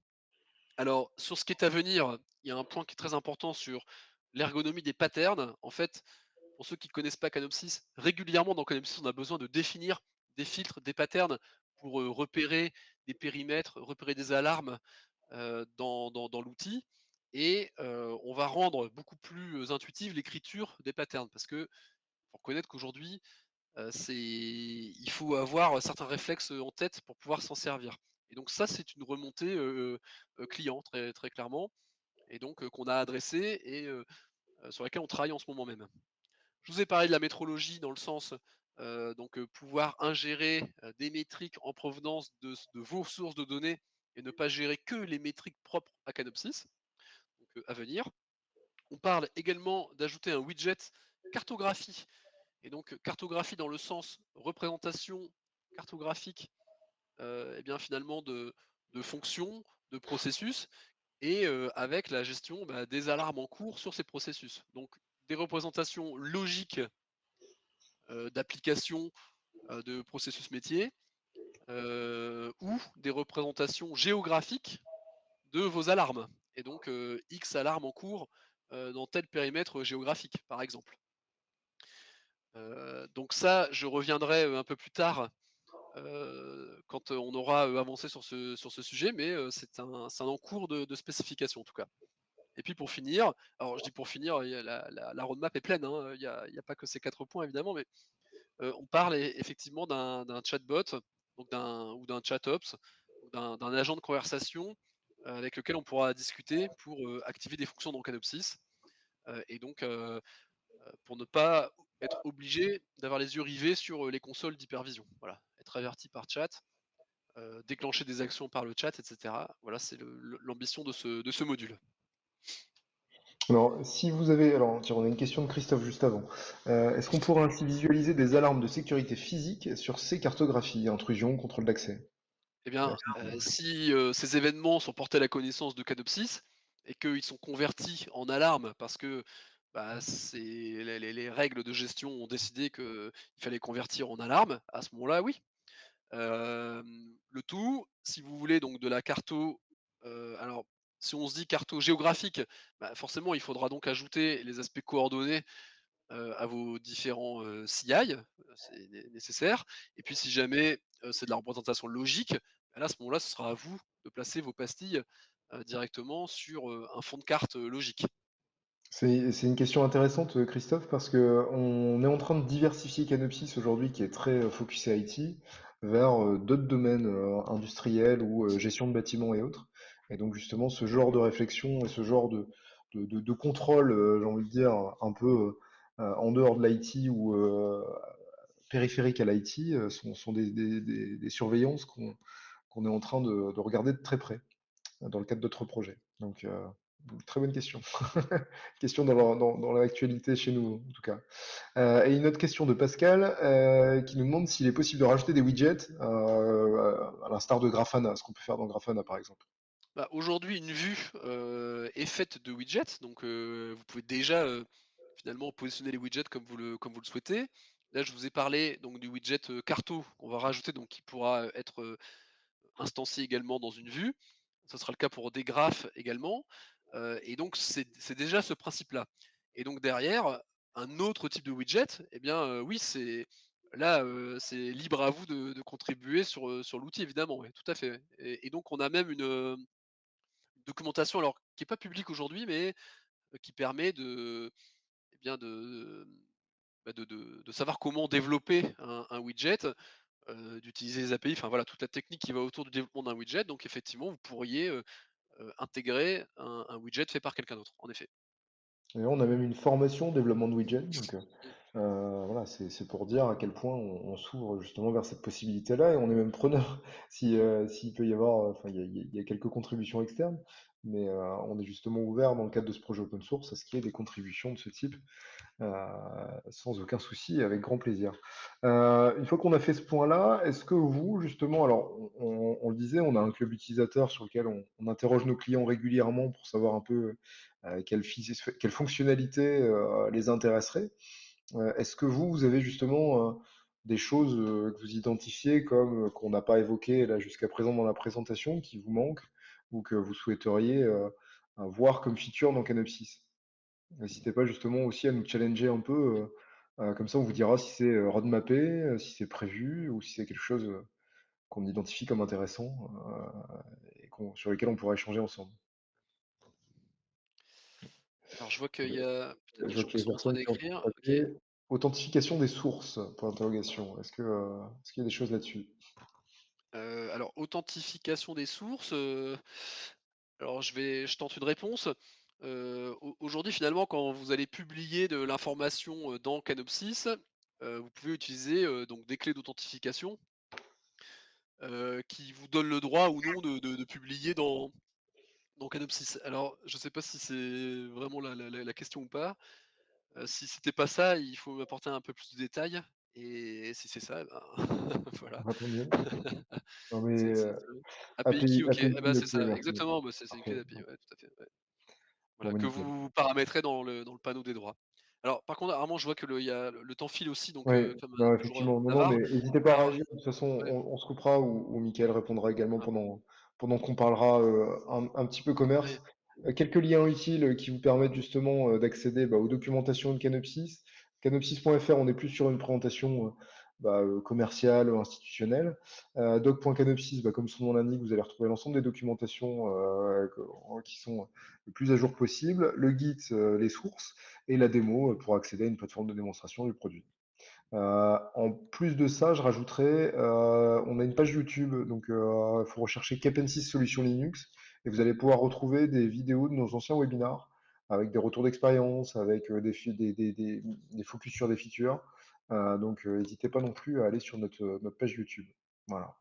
Alors sur ce qui est à venir, il y a un point qui est très important sur l'ergonomie des patterns. En fait, pour ceux qui ne connaissent pas Canopsys, régulièrement dans Canopsys, on a besoin de définir des filtres, des patterns pour, repérer des périmètres, repérer des alarmes, dans l'outil et on va rendre beaucoup plus, intuitive l'écriture des patterns. Parce que faut reconnaître qu'aujourd'hui, il faut avoir certains réflexes, en tête pour pouvoir s'en servir et donc ça, c'est une remontée, client très très clairement et donc qu'on a adressée et sur laquelle on travaille en ce moment même. Je vous ai parlé de la métrologie dans le sens, pouvoir ingérer, des métriques en provenance de vos sources de données et ne pas gérer que les métriques propres à Canopsys, donc à venir. On parle également d'ajouter un widget cartographie et donc cartographie dans le sens représentation cartographique, et bien finalement de fonctions, de processus et avec la gestion, bah, des alarmes en cours sur ces processus. Donc des représentations logiques, d'applications, de processus métiers, ou des représentations géographiques de vos alarmes et donc X alarmes en cours, dans tel périmètre géographique, par exemple. Donc ça, je reviendrai, un peu plus tard, quand, on aura, avancé sur ce sujet, mais c'est un en cours de spécification, en tout cas. Et puis pour finir, alors je dis pour finir, il y a la roadmap est pleine, hein, il y a pas que ces 4 points évidemment, mais on parle effectivement d'un chatbot, donc d'un ChatOps, donc d'un agent de conversation, avec lequel on pourra discuter pour, activer des fonctions dans Canopsys, et donc pour ne pas être obligé d'avoir les yeux rivés sur, les consoles d'hypervision. Voilà, être averti par chat, déclencher des actions par le chat et cetera. Voilà, c'est l'ambition de ce module. Alors, si vous avez, alors, tiens, on a une question de Christophe juste avant. Est-ce qu'on pourrait ainsi visualiser des alarmes de sécurité physique sur ces cartographies, intrusion, contrôle d'accès? Eh bien, si, ces événements sont portés à la connaissance de Canopsys et qu'ils sont convertis en alarmes parce que, bah, c'est les règles de gestion ont décidé qu'il fallait convertir en alarme, à ce moment-là, oui. Le tout, si vous voulez donc de la carto, alors si on se dit carto géographique, bah, forcément il faudra donc ajouter les aspects coordonnés, à vos différents, CI, c'est nécessaire et puis si jamais, c'est de la représentation logique, bah là, à ce moment-là, ce sera à vous de placer vos pastilles, directement sur, un fond de carte, logique. C'est une question intéressante, Christophe, parce que on est en train de diversifier Canopsys aujourd'hui, qui est très focusé IT, vers d'autres domaines industriels ou gestion de bâtiments et autres. Et donc justement, ce genre de réflexion et ce genre de contrôle, j'ai envie de dire, un peu en dehors de l'IT ou périphériques à l'IT, sont des surveillances qu'on est en train de regarder de très près dans le cadre d'autres projets. Donc, très bonne question. Question dans l'actualité chez nous, en tout cas. Et une autre question de Pascal, qui nous demande s'il est possible de rajouter des widgets, à l'instar de Grafana, ce qu'on peut faire dans Grafana, par exemple. Bah, aujourd'hui, une vue, est faite de widgets, donc vous pouvez déjà, finalement positionner les widgets comme vous le souhaitez. Là, je vous ai parlé donc du widget, Carto qu'on va rajouter, donc qui pourra, être, instancié également dans une vue. Ce sera le cas pour des graphes également, et donc c'est déjà ce principe-là et donc derrière, un autre type de widget et bien, oui, c'est là, c'est libre à vous de contribuer sur l'outil évidemment, oui, tout à fait, et donc on a même une documentation alors qui est pas publique aujourd'hui, mais qui permet eh bien de savoir comment développer un widget, d'utiliser les API, enfin voilà, toute la technique qui va autour du développement d'un widget. Donc effectivement, vous pourriez, intégrer un widget fait par quelqu'un d'autre, en effet. Et on a même une formation développement de widget, donc Mmh. voilà, c'est pour dire à quel point on s'ouvre justement vers cette possibilité-là, et on est même preneur si, s'il peut y avoir, enfin il y a quelques contributions externes, mais on est justement ouvert dans le cadre de ce projet open source à ce qu'il y ait des contributions de ce type, sans aucun souci et avec grand plaisir. Une fois qu'on a fait ce point-là, est-ce que vous, justement, alors on le disait, on a un club utilisateur sur lequel on interroge nos clients régulièrement pour savoir un peu quelles fonctionnalités les intéresseraient. Est-ce que vous avez justement des choses que vous identifiez comme qu'on n'a pas évoquées là jusqu'à présent dans la présentation, qui vous manquent ou que vous souhaiteriez voir comme feature dans Canopsys? N'hésitez pas justement aussi à nous challenger un peu, comme ça on vous dira si c'est roadmappé, si c'est prévu ou si c'est quelque chose qu'on identifie comme intéressant et sur lequel on pourra échanger ensemble. Alors je vois qu'il y a peut-être Je des vois gens qu'il qui y a sont en train personne qui est en train d'écrire. de OK. taper. Authentification des sources, pour interrogation. Est-ce qu'il y a des choses là-dessus? Alors authentification des sources, alors je tente une réponse. Aujourd'hui finalement quand vous allez publier de l'information, dans Canopsys, vous pouvez utiliser, donc des clés d'authentification, qui vous donnent le droit ou non de publier dans Canopsys. Alors je ne sais pas si c'est vraiment la question ou pas. Si c'était pas ça, il faut m'apporter un peu plus de détails et si c'est ça, eh ben, voilà. Ah, tant mieux. Non mais C'est API key, API OK. API Ah bah, c'est key, ça, merci. exactement, bah, c'est une clé Parfait. d'API, ouais, tout à fait, ouais. Bon Voilà, bah que nickel. vous paramétrez dans le panneau des droits. Alors par contre, Armand, je vois que il y a le temps file aussi, donc Oui, comme, non, toujours, effectivement. Non, non, mais bavard. n'hésitez pas à Alors réagir. De toute façon, ouais, on se coupera ou Mickaël répondra également ah, pendant qu'on parlera un petit peu ouais. commerce. Quelques liens utiles qui vous permettent justement d'accéder aux documentations de Canopsys. Canopsys.fr, on est plus sur une présentation commerciale, institutionnelle. Doc.canopsys, comme son nom l'indique, vous allez retrouver l'ensemble des documentations qui sont le plus à jour possible, le guide, les sources et la démo pour accéder à une plateforme de démonstration du produit. En plus de ça, je rajouterais, on a une page YouTube, donc il faut rechercher Capensis Solutions Linux, et vous allez pouvoir retrouver des vidéos de nos anciens webinars, avec des retours d'expérience, avec des focus sur des features. Donc n'hésitez pas non plus à aller sur notre page YouTube. Voilà.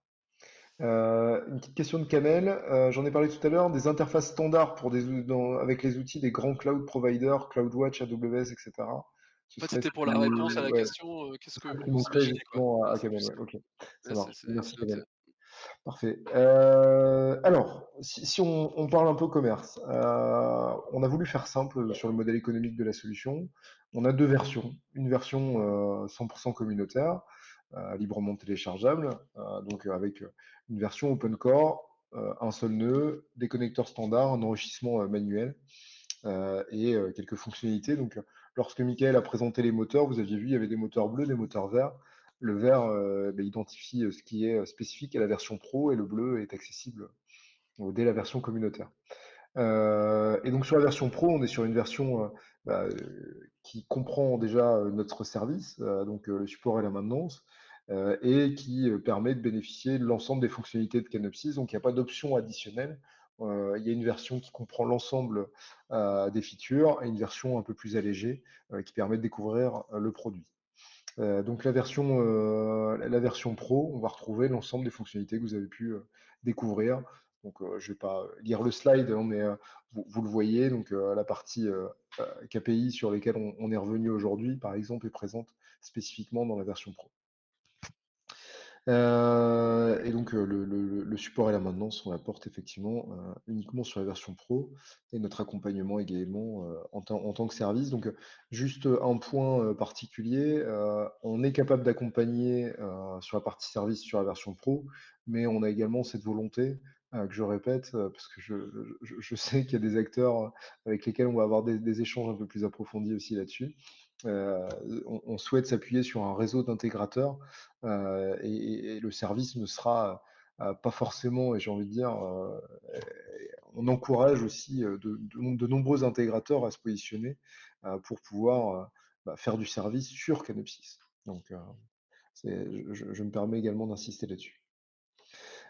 Une petite question de Kamel. J'en ai parlé tout à l'heure, des interfaces standards pour avec les outils des grands cloud providers, CloudWatch, AWS, etc. Ce En fait, serait ce c'était pour la qui, réponse à la ouais, question, qu'est-ce ce que serait ce qui vous manquerait imaginez, quoi? justement Voilà, à c'est Kamel. plus Ouais, ça. ok, ça Ouais, marche. Merci c'est noté. Kamel. Parfait. Alors, si on parle un peu commerce, on a voulu faire simple sur le modèle économique de la solution. On a deux versions. Une version 100% communautaire, librement téléchargeable, donc avec une version open core, un seul nœud, des connecteurs standards, un enrichissement manuel et quelques fonctionnalités. Donc, lorsque Michael a présenté les moteurs, vous aviez vu, il y avait des moteurs bleus, des moteurs verts. Le vert identifie ce qui est spécifique à la version pro et le bleu est accessible dès la version communautaire. Et donc sur la version pro, on est sur une version qui comprend déjà notre service, donc le support et la maintenance, et qui permet de bénéficier de l'ensemble des fonctionnalités de Canopsys. Donc il n'y a pas d'option additionnelle. Il y a une version qui comprend l'ensemble des features et une version un peu plus allégée qui permet de découvrir le produit. Donc la version Pro, on va retrouver l'ensemble des fonctionnalités que vous avez pu découvrir. Donc je vais pas lire le slide, hein, mais vous le voyez. Donc la partie KPI sur lesquelles on est revenu aujourd'hui, par exemple, est présente spécifiquement dans la version Pro. Et donc le support et la maintenance, on l'apporte effectivement uniquement sur la version Pro et notre accompagnement également en tant que service. Donc juste un point particulier, on est capable d'accompagner sur la partie service sur la version Pro, mais on a également cette volonté que je répète, parce que je sais qu'il y a des acteurs avec lesquels on va avoir des échanges un peu plus approfondis aussi là-dessus. Euh, on souhaite s'appuyer sur un réseau d'intégrateurs et le service ne sera pas forcément, et j'ai envie de dire, on encourage aussi de nombreux intégrateurs à se positionner pour pouvoir faire du service sur Canopsys. Donc, je me permets également d'insister là-dessus.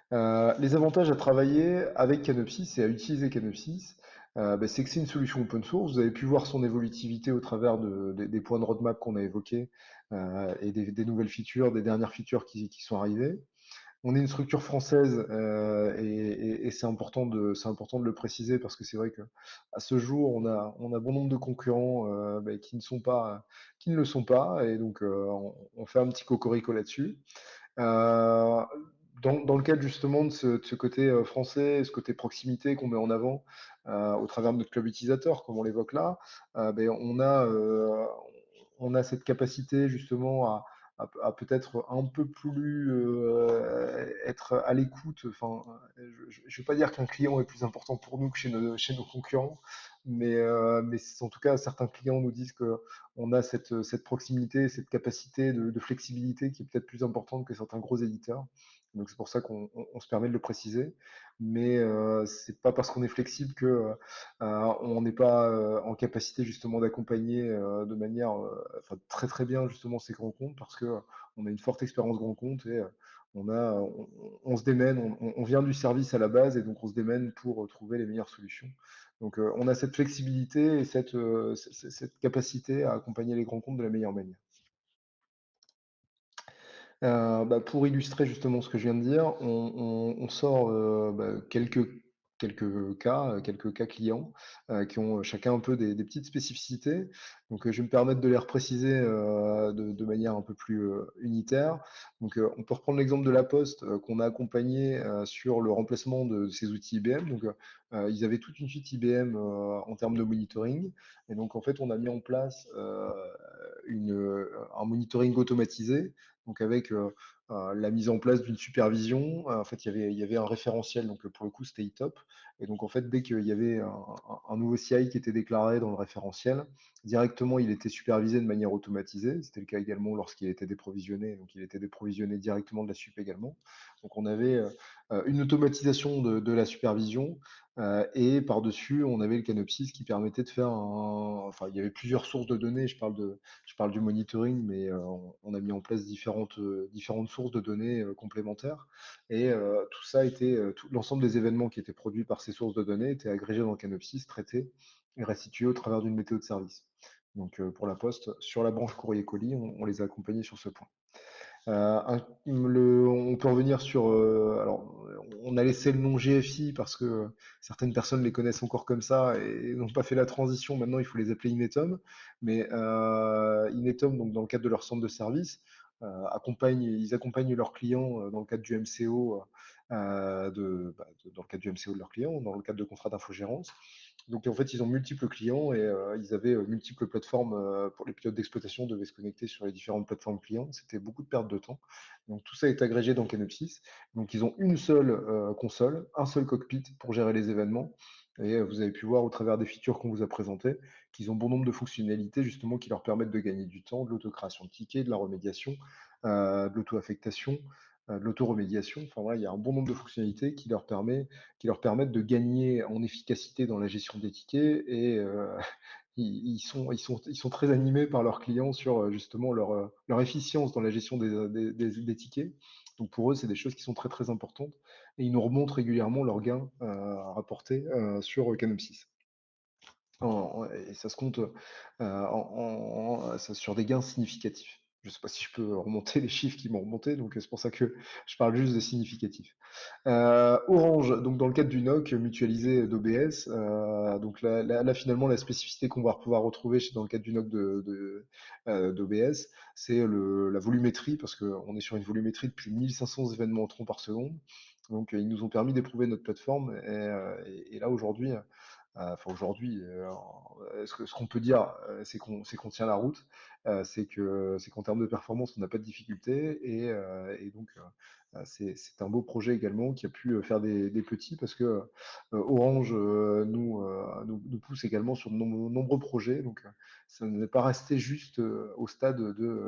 Les avantages à travailler avec Canopsys et à utiliser Canopsys, c'est que c'est une solution open source. Vous avez pu voir son évolutivité au travers des points de roadmap qu'on a évoqués et des nouvelles features, des dernières features qui sont arrivées. On est une structure française et c'est important de le préciser parce que c'est vrai que à ce jour on a bon nombre de concurrents qui ne le sont pas et donc on fait un petit cocorico là-dessus. Euh, dans le cadre justement de ce côté français, ce côté proximité qu'on met en avant au travers de notre club utilisateur, comme on l'évoque là, on a cette capacité justement à peut-être un peu plus être à l'écoute. Enfin, je ne vais pas dire qu'un client est plus important pour nous que chez nos concurrents, mais en tout cas, certains clients nous disent que on a cette proximité, cette capacité de flexibilité qui est peut-être plus importante que certains gros éditeurs. Donc c'est pour ça qu'on se permet de le préciser. Mais c'est pas parce qu'on est flexible que on n'est pas en capacité justement d'accompagner de manière très très bien justement ces grands comptes parce que on a une forte expérience grand compte et on se démène, on vient du service à la base et donc on se démène pour trouver les meilleures solutions. Donc on a cette flexibilité et cette capacité à accompagner les grands comptes de la meilleure manière. Pour illustrer justement ce que je viens de dire, on sort quelques quelques cas clients, qui ont chacun un peu des petites spécificités. Donc, je vais me permettre de les repréciser, de manière un peu plus, unitaire. Donc, on peut reprendre l'exemple de La Poste, qu'on a accompagné, sur le remplacement de ces outils IBM. Donc, ils avaient toute une suite IBM, en termes de monitoring et donc en fait, on a mis en place, un monitoring automatisé, donc avec, la mise en place d'une supervision. En fait, il y avait un référentiel, donc pour le coup, c'était e-top. Et donc, en fait, dès qu'il y avait un nouveau CI qui était déclaré dans le référentiel, directement, il était supervisé de manière automatisée. C'était le cas également lorsqu'il était déprovisionné. Donc, il était déprovisionné directement de la sup également. Donc, on avait une automatisation de la supervision. Et par-dessus, on avait le Canopsys qui permettait de faire enfin, il y avait plusieurs sources de données. Je parle du monitoring, mais on a mis en place différentes sources de données complémentaires. Et tout ça était, l'ensemble des événements qui étaient produits par ces sources de données étaient agrégés dans Canopsys, traités et restitués au travers d'une météo de service. Donc pour la Poste, sur la branche courrier colis, on les a accompagnés sur ce point. On peut revenir sur. Alors, on a laissé le nom GFI parce que certaines personnes les connaissent encore comme ça et n'ont pas fait la transition. Maintenant, il faut les appeler Inetum. Mais Inetum, donc dans le cadre de leur centre de service, ils accompagnent leurs clients dans le cadre du MCO, dans le cadre du MCO de leurs clients, dans le cadre de contrats d'infogérance. Donc en fait, ils ont multiples clients et ils avaient multiples plateformes pour les pilotes d'exploitation devaient se connecter sur les différentes plateformes clients. C'était beaucoup de perte de temps. Donc tout ça est agrégé dans Canopsys. Donc ils ont une seule console, un seul cockpit pour gérer les événements. Et vous avez pu voir au travers des features qu'on vous a présentées qu'ils ont bon nombre de fonctionnalités justement qui leur permettent de gagner du temps, de l'autocréation de tickets, de la remédiation, de l'auto-affectation, de l'auto-remédiation. Enfin voilà, il y a un bon nombre de fonctionnalités qui leur permettent de gagner en efficacité dans la gestion des tickets et ils sont très animés par leurs clients sur justement leur efficience dans la gestion des tickets. Donc pour eux, c'est des choses qui sont très très importantes et ils nous remontent régulièrement leurs gains rapportés sur Canopsys. Et ça se compte sur des gains significatifs. Je ne sais pas si je peux remonter les chiffres qui m'ont remonté, donc c'est pour ça que je parle juste de significatifs. Orange, donc dans le cadre du NOC mutualisé d'OBS, donc là, finalement la spécificité qu'on va pouvoir retrouver dans le cadre du NOC d'OBS, c'est la volumétrie, parce qu'on est sur une volumétrie de plus de 1500 événements entrants par seconde. Donc ils nous ont permis d'éprouver notre plateforme et là aujourd'hui, ce qu'on peut dire, c'est qu'on tient la route, c'est qu'en termes de performance, on n'a pas de difficulté et donc c'est un beau projet également qui a pu faire des petits parce que Orange nous pousse également sur de nombreux projets, donc ça n'est pas resté juste au stade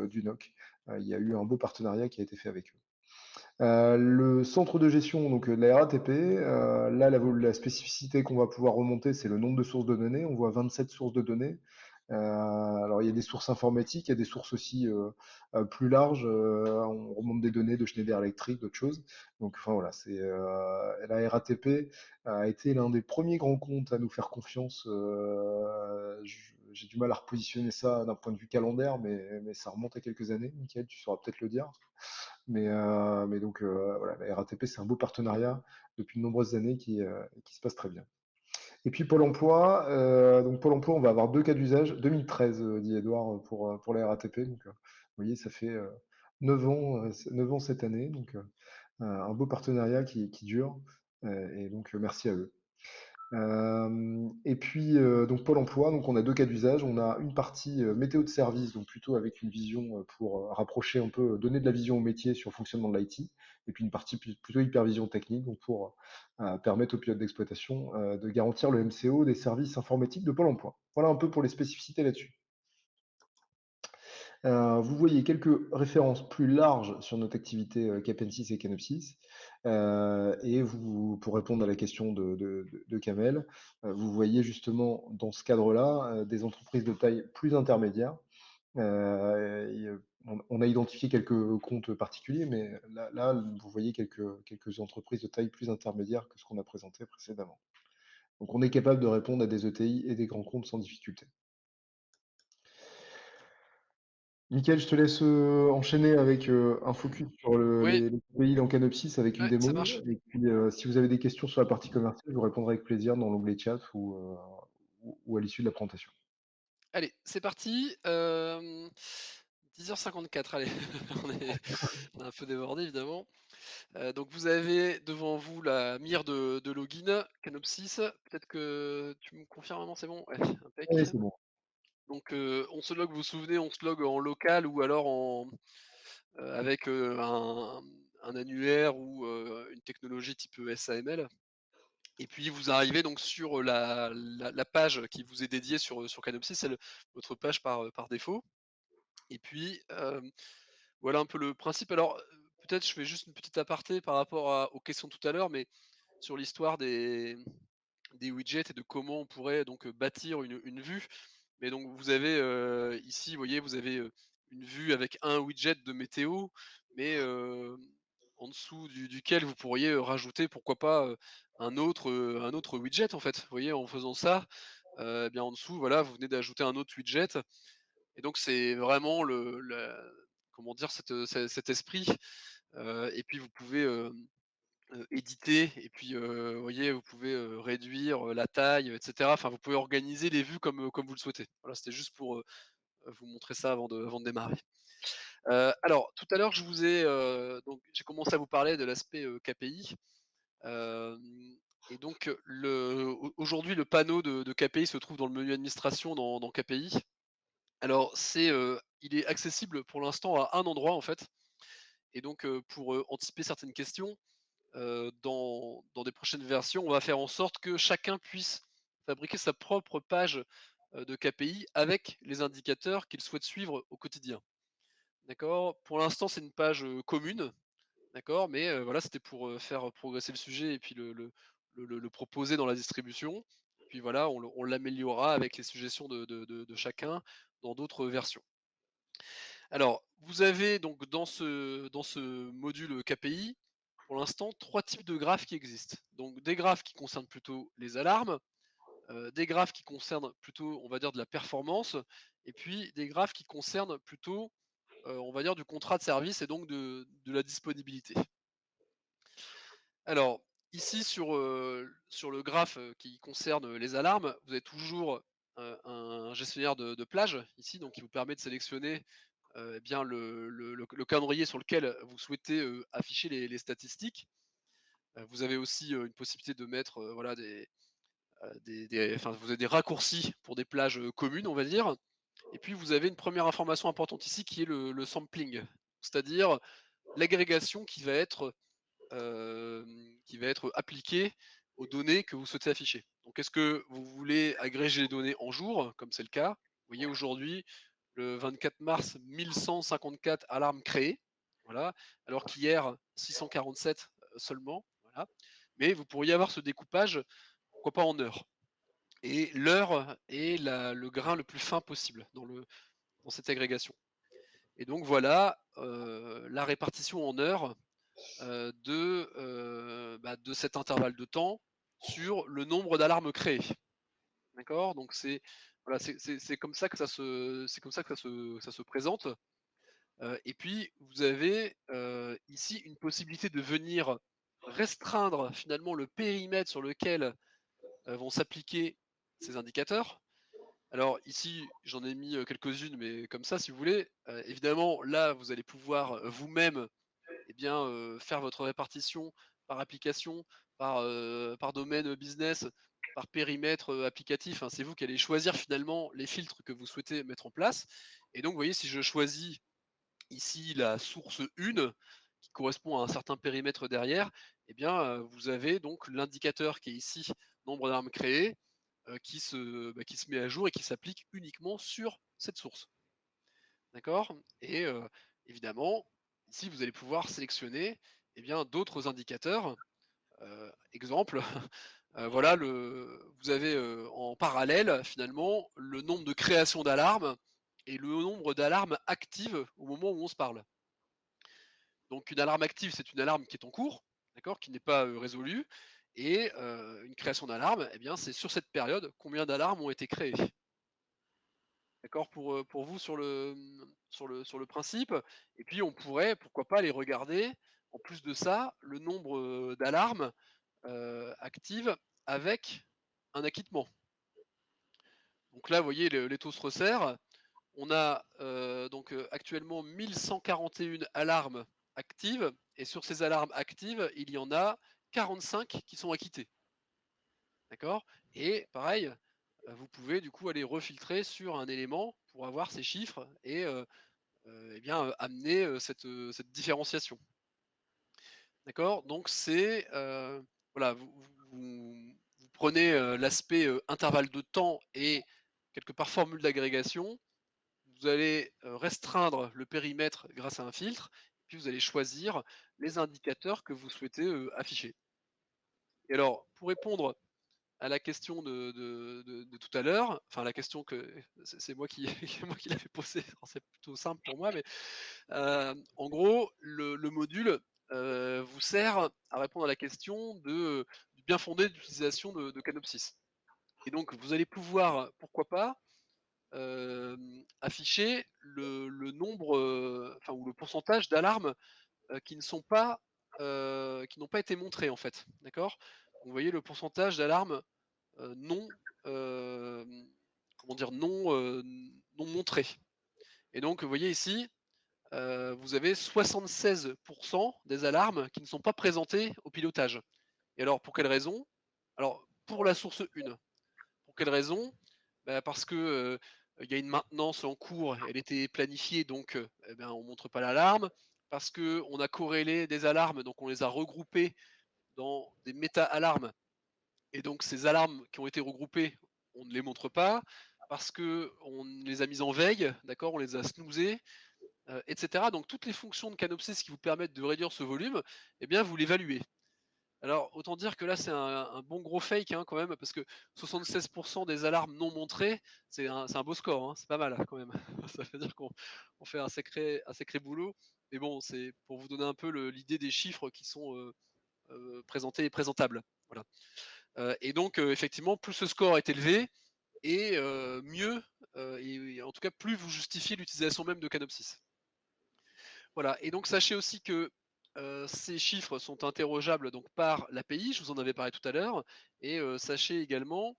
du NOC. Il y a eu un beau partenariat qui a été fait avec eux. Le centre de gestion, donc de la RATP, là, la spécificité qu'on va pouvoir remonter, c'est le nombre de sources de données. On voit 27 sources de données. Alors, il y a des sources informatiques, il y a des sources aussi plus larges. On remonte des données de Schneider Electric, d'autres choses. Donc, enfin voilà, la RATP a été l'un des premiers grands comptes à nous faire confiance. J'ai du mal à repositionner ça d'un point de vue calendaire, mais ça remonte à quelques années. Mickaël, tu sauras peut-être le dire. Mais donc voilà, la RATP, c'est un beau partenariat depuis de nombreuses années qui se passe très bien. Et puis Pôle emploi, donc Pôle emploi, on va avoir deux cas d'usage. 2013, dit Edouard, pour la RATP. Donc, vous voyez, ça fait 9 ans cette année. Donc, un beau partenariat qui dure. Et donc, merci à eux. Et puis, donc Pôle emploi, donc on a deux cas d'usage. On a une partie météo de service, donc plutôt avec une vision pour rapprocher un peu, donner de la vision au métier sur le fonctionnement de l'IT. Et puis une partie plutôt hypervision technique, donc pour permettre aux pilotes d'exploitation de garantir le MCO des services informatiques de Pôle emploi. Voilà un peu pour les spécificités là-dessus. Vous voyez quelques références plus larges sur notre activité Capensis et Canopsys. Et pour répondre à la question de Kamel, vous voyez justement dans ce cadre-là des entreprises de taille plus intermédiaire. On a identifié quelques comptes particuliers, mais là vous voyez quelques entreprises de taille plus intermédiaire que ce qu'on a présenté précédemment. Donc on est capable de répondre à des ETI et des grands comptes sans difficulté. Nickel, je te laisse enchaîner avec un focus sur Oui, les pays dans Canopsys avec une ouais, ça démo. marche. Et puis, si vous avez des questions sur la partie commerciale, je vous répondrai avec plaisir dans l'onglet chat ou à l'issue de la présentation. Allez, c'est parti, 10h54, allez, on est un peu débordé évidemment. Donc vous avez devant vous la mire de login Canopsys. Peut-être que tu me confirmes? Non, c'est bon? Ouais, Oui, impec. c'est bon. Donc on se log, vous vous souvenez, on se log en local ou alors avec, un annuaire ou une technologie type SAML. Et puis vous arrivez donc sur la page qui vous est dédiée sur Canopsys, c'est votre page par défaut. Et puis, voilà un peu le principe. Alors, peut-être je fais juste une petite aparté par rapport aux questions tout à l'heure, mais sur l'histoire des widgets et de comment on pourrait donc bâtir une vue. Mais donc vous avez, ici, vous voyez, vous avez, une vue avec un widget de météo, mais en dessous duquel vous pourriez, rajouter pourquoi pas, un autre widget en fait. Vous voyez, en faisant ça, eh bien en dessous, voilà, vous venez d'ajouter un autre widget et donc c'est vraiment comment dire? Cet esprit, et puis vous pouvez, éditer et puis, vous voyez, vous pouvez, réduire, la taille, et cetera. Enfin, vous pouvez organiser les vues comme vous le souhaitez. Voilà, c'était juste pour, vous montrer ça avant de démarrer. Alors tout à l'heure, je vous ai, donc j'ai commencé à vous parler de l'aspect, KPI, hem et donc aujourd'hui, le panneau de KPI se trouve dans le menu administration dans KPI. Alors il est accessible pour l'instant à un endroit, en fait et donc pour, anticiper certaines questions, dans des prochaines versions, on va faire en sorte que chacun puisse fabriquer sa propre page, de KPI avec les indicateurs qu'il souhaite suivre au quotidien. D'accord? Pour l'instant, c'est une page, commune, d'accord? Mais voilà, c'était pour, faire progresser le sujet et puis le proposer dans la distribution. Puis voilà, on l'améliorera avec les suggestions de chacun dans d'autres versions. Alors, vous avez donc dans ce module KPI, pour l'instant, 3 types de graphes qui existent. Donc des graphes qui concernent plutôt les alarmes, des graphes qui concernent plutôt, on va dire, de la performance et puis des graphes qui concernent plutôt, on va dire, du contrat de service et donc de la disponibilité. Alors, ici sur le graphe, qui concerne, les alarmes, vous avez toujours, un gestionnaire de plage ici, donc qui vous permet de sélectionner, eh bien le calendrier sur lequel vous souhaitez, afficher les statistiques. Vous avez aussi, une possibilité de mettre, voilà des enfin vous avez des raccourcis pour des plages, communes, on va dire. Et puis vous avez une première information importante ici qui est le sampling, c'est-à-dire l'agrégation qui va être appliquée aux données que vous souhaitez afficher. Donc est-ce que vous voulez agréger les données en jours, comme c'est le cas? Vous voyez aujourd'hui, le 24 mars, 1154 alarmes créées, voilà, alors qu'hier 647 seulement, voilà. Mais vous pourriez avoir ce découpage, pourquoi pas en heures. Et l'heure est le grain le plus fin possible dans cette agrégation. Et donc voilà, la répartition en heures, de cet intervalle de temps sur le nombre d'alarmes créées. D'accord? Donc c'est voilà, c'est comme ça que c'est comme ça que ça se présente. Et puis vous avez, ici une possibilité de venir restreindre finalement le périmètre sur lequel, vont s'appliquer ces indicateurs. Alors ici, j'en ai mis, quelques-unes, mais comme ça si vous voulez. Évidemment, là, vous allez pouvoir, vous-même, eh bien, faire votre répartition par application, par domaine, business, par périmètre, applicatif, hein. C'est vous qui allez choisir finalement les filtres que vous souhaitez mettre en place et donc vous voyez, si je choisis ici la source 1 qui correspond à un certain périmètre derrière, eh bien, vous avez donc l'indicateur qui est ici, nombre d'armes créées, qui se met à jour et qui s'applique uniquement sur cette source. D'accord? Et évidemment, ici, vous allez pouvoir sélectionner, eh bien, d'autres indicateurs. Exemple, voilà vous avez, en parallèle, finalement, le nombre de créations d'alarmes et le nombre d'alarmes actives au moment où on se parle. Donc une alarme active, c'est une alarme qui est en cours, d'accord? Qui n'est pas, résolue et une création d'alarme, eh bien, c'est sur cette période, combien d'alarmes ont été créées. d'accord, pour vous sur le principe. Et puis on pourrait, pourquoi pas, aller regarder, en plus de ça, le nombre, d'alarmes, actives avec un acquittement. Donc là, vous voyez, le l'étau se resserre. On a, donc, actuellement 1 141 alarmes actives, et sur ces alarmes actives, il y en a 45 qui sont acquittées, d'accord? Et pareil, vous pouvez du coup aller refiltrer sur un élément pour avoir ces chiffres et et bien, amener, cette différenciation. D'accord? Donc c'est, voilà, vous prenez, l'aspect, intervalle de temps et quelque part formule d'agrégation. Vous allez, restreindre le périmètre grâce à un filtre, puis vous allez choisir les indicateurs que vous souhaitez, afficher. Et alors, pour répondre à la question de tout à l'heure, enfin la question que c'est moi qui c'est moi qui l'avais posée, alors c'est plutôt simple pour moi, mais en gros, le module, vous sert à répondre à la question du bien fondé d'utilisation de Canopsys. Et donc vous allez pouvoir, pourquoi pas, afficher le nombre, enfin ou le pourcentage d'alarmes, qui n'ont pas été montrées en fait, d'accord? Vous voyez le pourcentage d'alarmes, non, comment dire? Non montrées. Et donc vous voyez ici, vous avez 76 des alarmes qui ne sont pas présentées au pilotage. Et alors pour quelle raison? Alors pour la source 1, pour quelle raison? Bah, parce que, il y a une maintenance en cours, elle était planifiée donc et ben, on montre pas l'alarme. Parce que on a corrélé des alarmes, donc on les a regroupées dans des méta-alarmes, et donc ces alarmes qui ont été regroupées, on ne les montre pas. Parce qu'on les a mises en veille, d'accord? On les a snoozées, et cetera. Donc toutes les fonctions de Canopsys qui vous permettent de réduire ce volume, eh bien vous l'évaluez. Alors, autant dire que là, c'est un bon gros fake, hein, quand même, parce que 76 des alarmes non montrées, c'est un beau score, hein, c'est pas mal, hein, quand même. Ça veut dire qu'on fait un sacré boulot. Mais bon, c'est pour vous donner un peu l'idée des chiffres qui sont, présentés et présentables. Voilà. Et donc, effectivement, plus ce score est élevé et mieux, et en tout cas, plus vous justifiez l'utilisation même de Canopsys. Voilà. Et donc sachez aussi que, ces chiffres sont interrogeables donc par l'API, je vous en avais parlé tout à l'heure. Et sachez également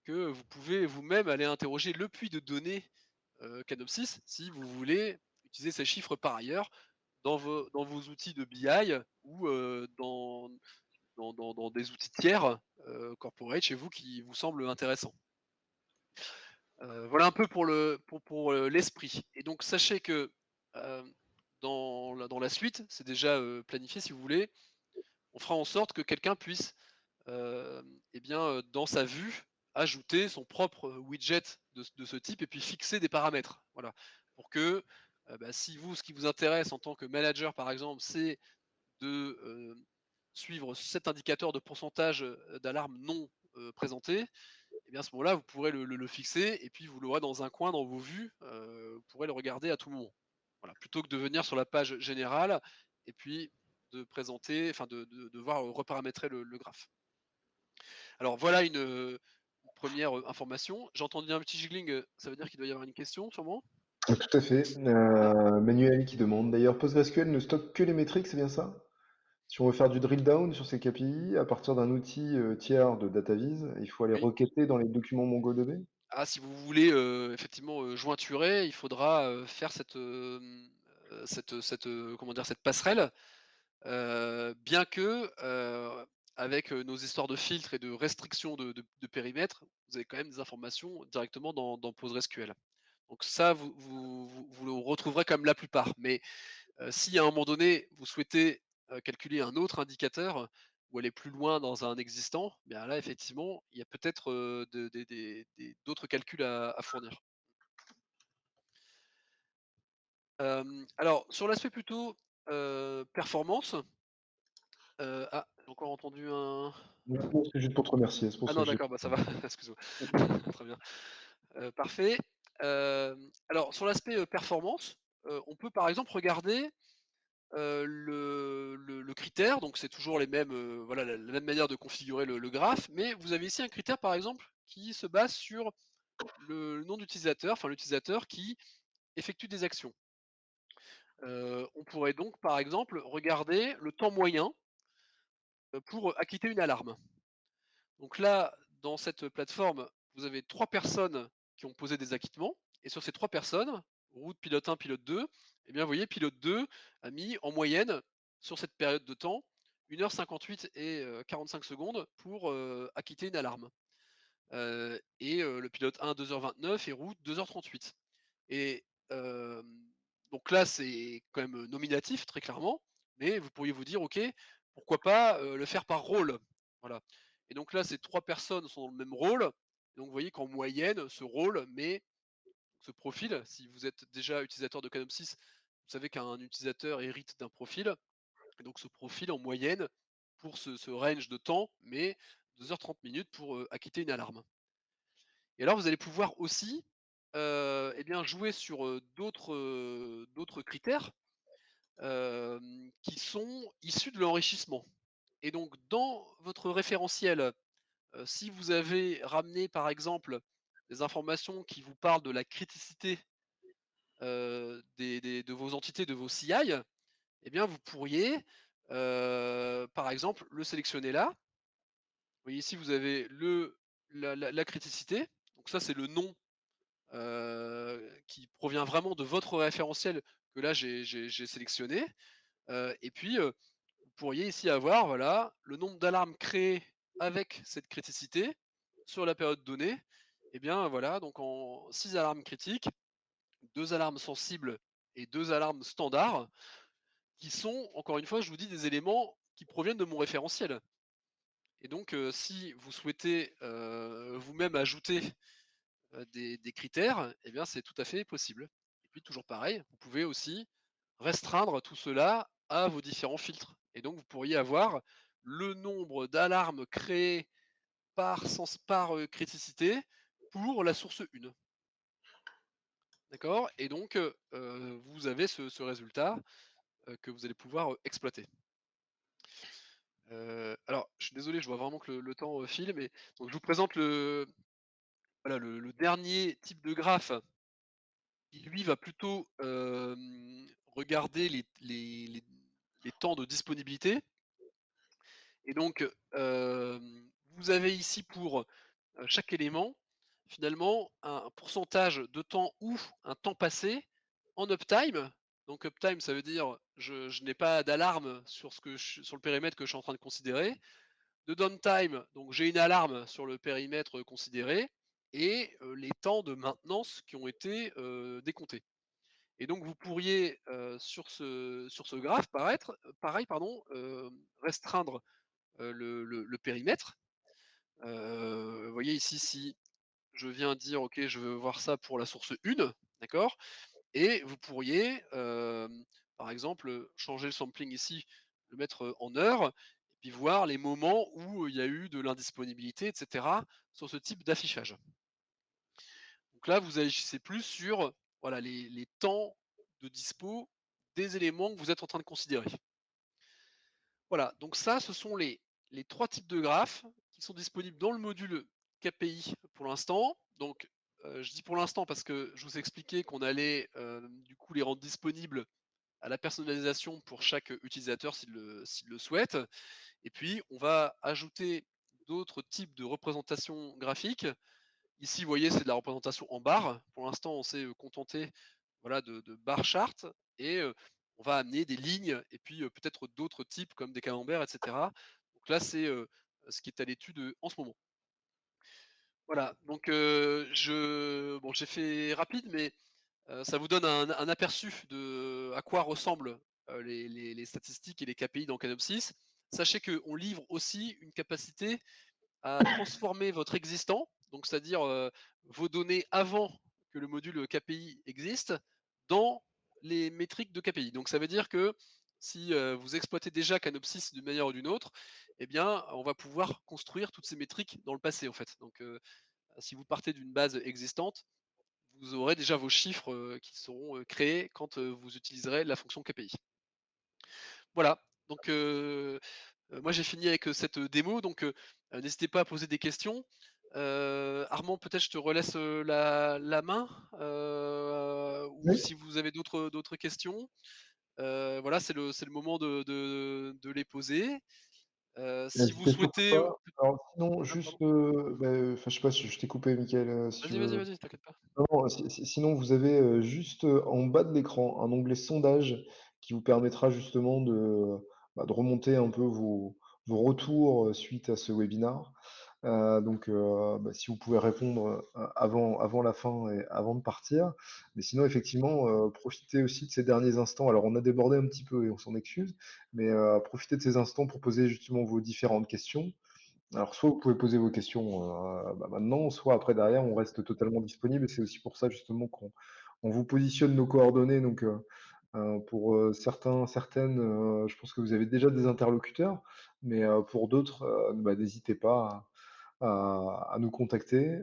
que vous pouvez vous-même aller interroger le puits de données, Canopsys, si vous voulez utiliser ces chiffres par ailleurs dans vos outils de BI, ou dans des outils tiers, corporate chez vous, qui vous semblent intéressants. Voilà un peu pour l'esprit. Et donc sachez que, dans la suite, c'est déjà, planifié si vous voulez, on fera en sorte que quelqu'un puisse, et bien, dans sa vue, ajouter son propre widget de ce type, et puis fixer des paramètres. Voilà. Pour que, bah, si vous, ce qui vous intéresse en tant que manager par exemple, c'est de, suivre cet indicateur de pourcentage, d'alarmes non, présentées, et bien à ce moment-là, vous pourrez le fixer, et puis vous l'aurez dans un coin dans vos vues, vous pourrez le regarder à tout moment. Voilà, plutôt que de venir sur la page générale et puis de présenter, enfin de devoir reparamétrer le graphe. Alors voilà une première information. J'ai entendu un petit jiggling, ça veut dire qu'il doit y avoir une question sûrement? Tout à fait. Ah, Manuel qui demande. D'ailleurs, PostgreSQL ne stocke que les métriques, c'est bien ça? Si on veut faire du drill down sur ces KPI à partir d'un outil tiers de DataVis, il faut aller oui. requêter dans les documents MongoDB? Ah, si vous voulez, effectivement, jointurer, il faudra, faire comment dire? Cette passerelle. Bien que, avec, nos histoires de filtres et de restrictions de périmètre, vous avez quand même des informations directement dans PostgreSQL. Donc ça, vous le retrouverez quand même la plupart. Mais, si à un moment donné, vous souhaitez, calculer un autre indicateur ou aller plus loin dans un existant, bien là, effectivement, il y a peut-être, d'autres calculs à fournir. Alors sur l'aspect plutôt, performance, ah, j'ai encore entendu un. Non, c'est juste pour te remercier, c'est pour Ah ça que non, j'ai. d'accord, bah, ça va, excuse-moi. Très bien. Parfait. Alors sur l'aspect, performance, on peut par exemple regarder, le critère, donc c'est toujours les mêmes, voilà, la même manière de configurer le graphe, mais vous avez ici un critère par exemple qui se base sur le nom d'utilisateur, enfin l'utilisateur qui effectue des actions. On pourrait donc, par exemple, regarder le temps moyen, pour acquitter une alarme. Donc là, dans cette plateforme, vous avez 3 personnes qui ont posé des acquittements et sur ces 3 personnes, route pilote 1, pilote 2, eh bien, vous voyez, pilote 2 a mis en moyenne, sur cette période de temps, 1 h 58 et 45 secondes pour, acquitter une alarme. Le pilote 1 2 h 29 et route 2 h 38. Et donc là, c'est quand même nominatif, très clairement, mais vous pourriez vous dire: «OK, pourquoi pas, le faire par rôle?» Voilà. Et donc là, ces 3 personnes sont dans le même rôle, et donc vous voyez qu'en moyenne, ce rôle met ce profil, si vous êtes déjà utilisateur de Canon 6, vous savez qu'un utilisateur hérite d'un profil, et donc ce profil en moyenne, pour ce range de temps, met 2 h 30 pour, acquitter une alarme. Et alors vous allez pouvoir aussi, eh bien jouer sur, d'autres critères, qui sont issus de l'enrichissement. Et donc dans votre référentiel, si vous avez ramené par exemple des informations qui vous parlent de la criticité, des de vos entités, de vos CI, eh bien vous pourriez, par exemple le sélectionner là. Vous voyez ici vous avez la criticité, donc ça c'est le nom, qui provient vraiment de votre référentiel que là j'ai sélectionné, et puis, vous pourriez ici avoir, voilà, le nombre d'alarmes créées avec cette criticité sur la période donnée. Et bien voilà, donc en 6 alarmes critiques, 2 alarmes sensibles et 2 alarmes standards, qui sont, encore une fois, je vous dis, des éléments qui proviennent de mon référentiel. Et donc, si vous souhaitez, vous-même ajouter des critères, eh bien, c'est tout à fait possible. Et puis toujours pareil, vous pouvez aussi restreindre tout cela à vos différents filtres. Et donc vous pourriez avoir le nombre d'alarmes créées par criticité pour la source 1. D'accord? Et donc, vous avez ce résultat, que vous allez pouvoir, exploiter. Alors je suis désolé, je vois vraiment que le temps, file, mais donc je vous présente le dernier type de graphe qui lui va plutôt, regarder les temps de disponibilité. Et donc, vous avez ici pour, chaque élément, finalement, un pourcentage de temps ou un temps passé en uptime. Donc uptime, ça veut dire je n'ai pas d'alarme sur le périmètre que je suis en train de considérer. De downtime, donc j'ai une alarme sur le périmètre considéré, et les temps de maintenance qui ont été, décomptés. Et donc vous pourriez, sur ce graphe pareil pardon, restreindre, le périmètre. Vous voyez ici, si je viens dire: «OK, je veux voir ça pour la source 1», d'accord? Et vous pourriez, par exemple, changer le sampling ici, le mettre, en heures, et puis voir les moments où il y a eu de l'indisponibilité et cetera, sur ce type d'affichage. Donc là, vous agissez plus sur, voilà, les temps de dispo des éléments que vous êtes en train de considérer. Voilà, donc ça, ce sont les 3 types de graphes qui sont disponibles dans le module KPI pour l'instant. Donc, je dis pour l'instant parce que je vous ai expliqué qu'on allait, du coup, les rendre disponibles à la personnalisation pour chaque utilisateur s'il le souhaite. Et puis, on va ajouter d'autres types de représentations graphiques. Ici, vous voyez, c'est de la représentation en barres. Pour l'instant, on s'est, contenté, voilà, de bar chart, et on va amener des lignes et puis, peut-être d'autres types comme des camemberts et cetera. Donc là, c'est, ce qui est à l'étude, en ce moment. Voilà, donc j'ai fait rapide, mais ça vous donne un aperçu de à quoi ressemblent, les statistiques et les KPI dans Canopsys. Sachez qu'on livre aussi une capacité à transformer votre existant, donc c'est-à-dire, vos données avant que le module KPI existe, dans les métriques de KPI. Donc ça veut dire que si, vous exploitez déjà Canopsys d'une manière ou d'une autre, eh bien, on va pouvoir construire toutes ces métriques dans le passé, en fait. Donc, si vous partez d'une base existante, vous aurez déjà vos chiffres, qui seront, créés quand, vous utiliserez la fonction KPI. Voilà, donc moi j'ai fini avec, cette démo, donc n'hésitez pas à poser des questions. Armand, peut-être je te relaisse, la main, ou Oui, si vous avez d'autres questions, voilà, c'est le moment de les poser. Si vous n'hésitez surtout souhaitez, pas. Alors sinon, ah pardon. juste, enfin, je sais pas si je t'ai coupé, Mickaël, si tu Vas-y, vas-y, veux. vas-y, t'inquiète pas. Non, non, sinon vous avez, juste, en bas de l'écran, un onglet sondage qui vous permettra justement de remonter un peu vos retours, suite à ce webinar. Donc, si vous pouvez répondre, avant la fin et avant de partir. Mais sinon effectivement, profitez aussi de ces derniers instants. Alors on a débordé un petit peu et on s'en excuse, mais, profitez de ces instants pour poser justement vos différentes questions. Alors, soit vous pouvez poser vos questions, maintenant, soit après derrière, on reste totalement disponible et c'est aussi pour ça justement qu'on vous positionne nos coordonnées. Donc, pour, certaines, je pense que vous avez déjà des interlocuteurs, mais, pour d'autres, n'hésitez pas à nous contacter,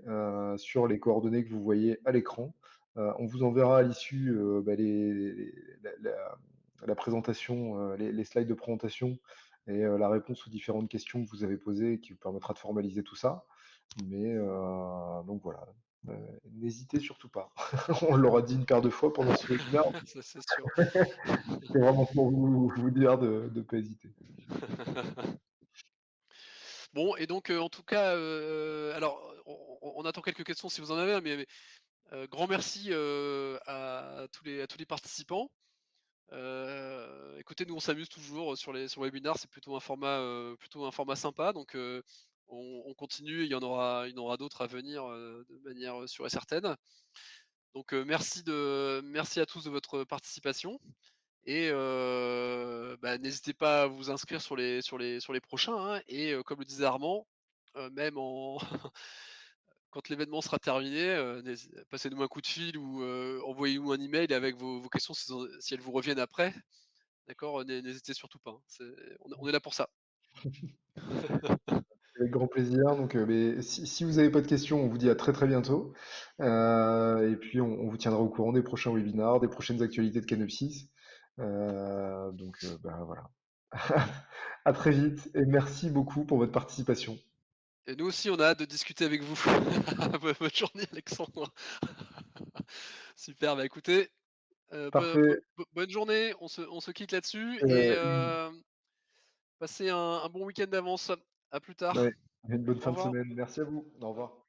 sur les coordonnées que vous voyez à l'écran. On vous enverra à l'issue, la présentation, les slides de présentation et la réponse aux différentes questions que vous avez posées qui vous permettra de formaliser tout ça. Mais donc voilà, n'hésitez surtout pas. On l'aura dit une paire de fois pendant ce webinaire, Ça, c'est sûr. c'était vraiment pour vous dire de pas hésiter. Bon, et donc, en tout cas, alors, on attend quelques questions si vous en avez, hein, mais grand merci, à tous les participants. Écoutez, nous on s'amuse toujours sur les webinars, c'est plutôt un format sympa, donc on continue, il y en aura d'autres à venir, de manière, sûre et certaine. Donc merci à tous de votre participation, et n'hésitez pas à vous inscrire sur les prochains, hein, et comme le disait Armand, même en quand l'événement sera terminé, passez-nous un coup de fil ou envoyez-nous un email avec vos questions si elles vous reviennent après. D'accord, n'hésitez surtout pas, hein. On est là pour ça. Avec grand plaisir. Donc, si vous n'avez pas de questions, on vous dit à très très bientôt. Et puis, on vous tiendra au courant des prochains webinars, des prochaines actualités de Canopsis. Donc, voilà. À très vite et merci beaucoup pour votre participation. Et nous aussi, on a hâte de discuter avec vous. Bonne journée Alexandre. Super, bah écoutez, Parfait. bonne journée, on se quitte là-dessus, et Euh, passez un bon week-end d'avance. À plus tard. ouais, une bonne Au fin de revoir. semaine. Merci à vous. Au revoir.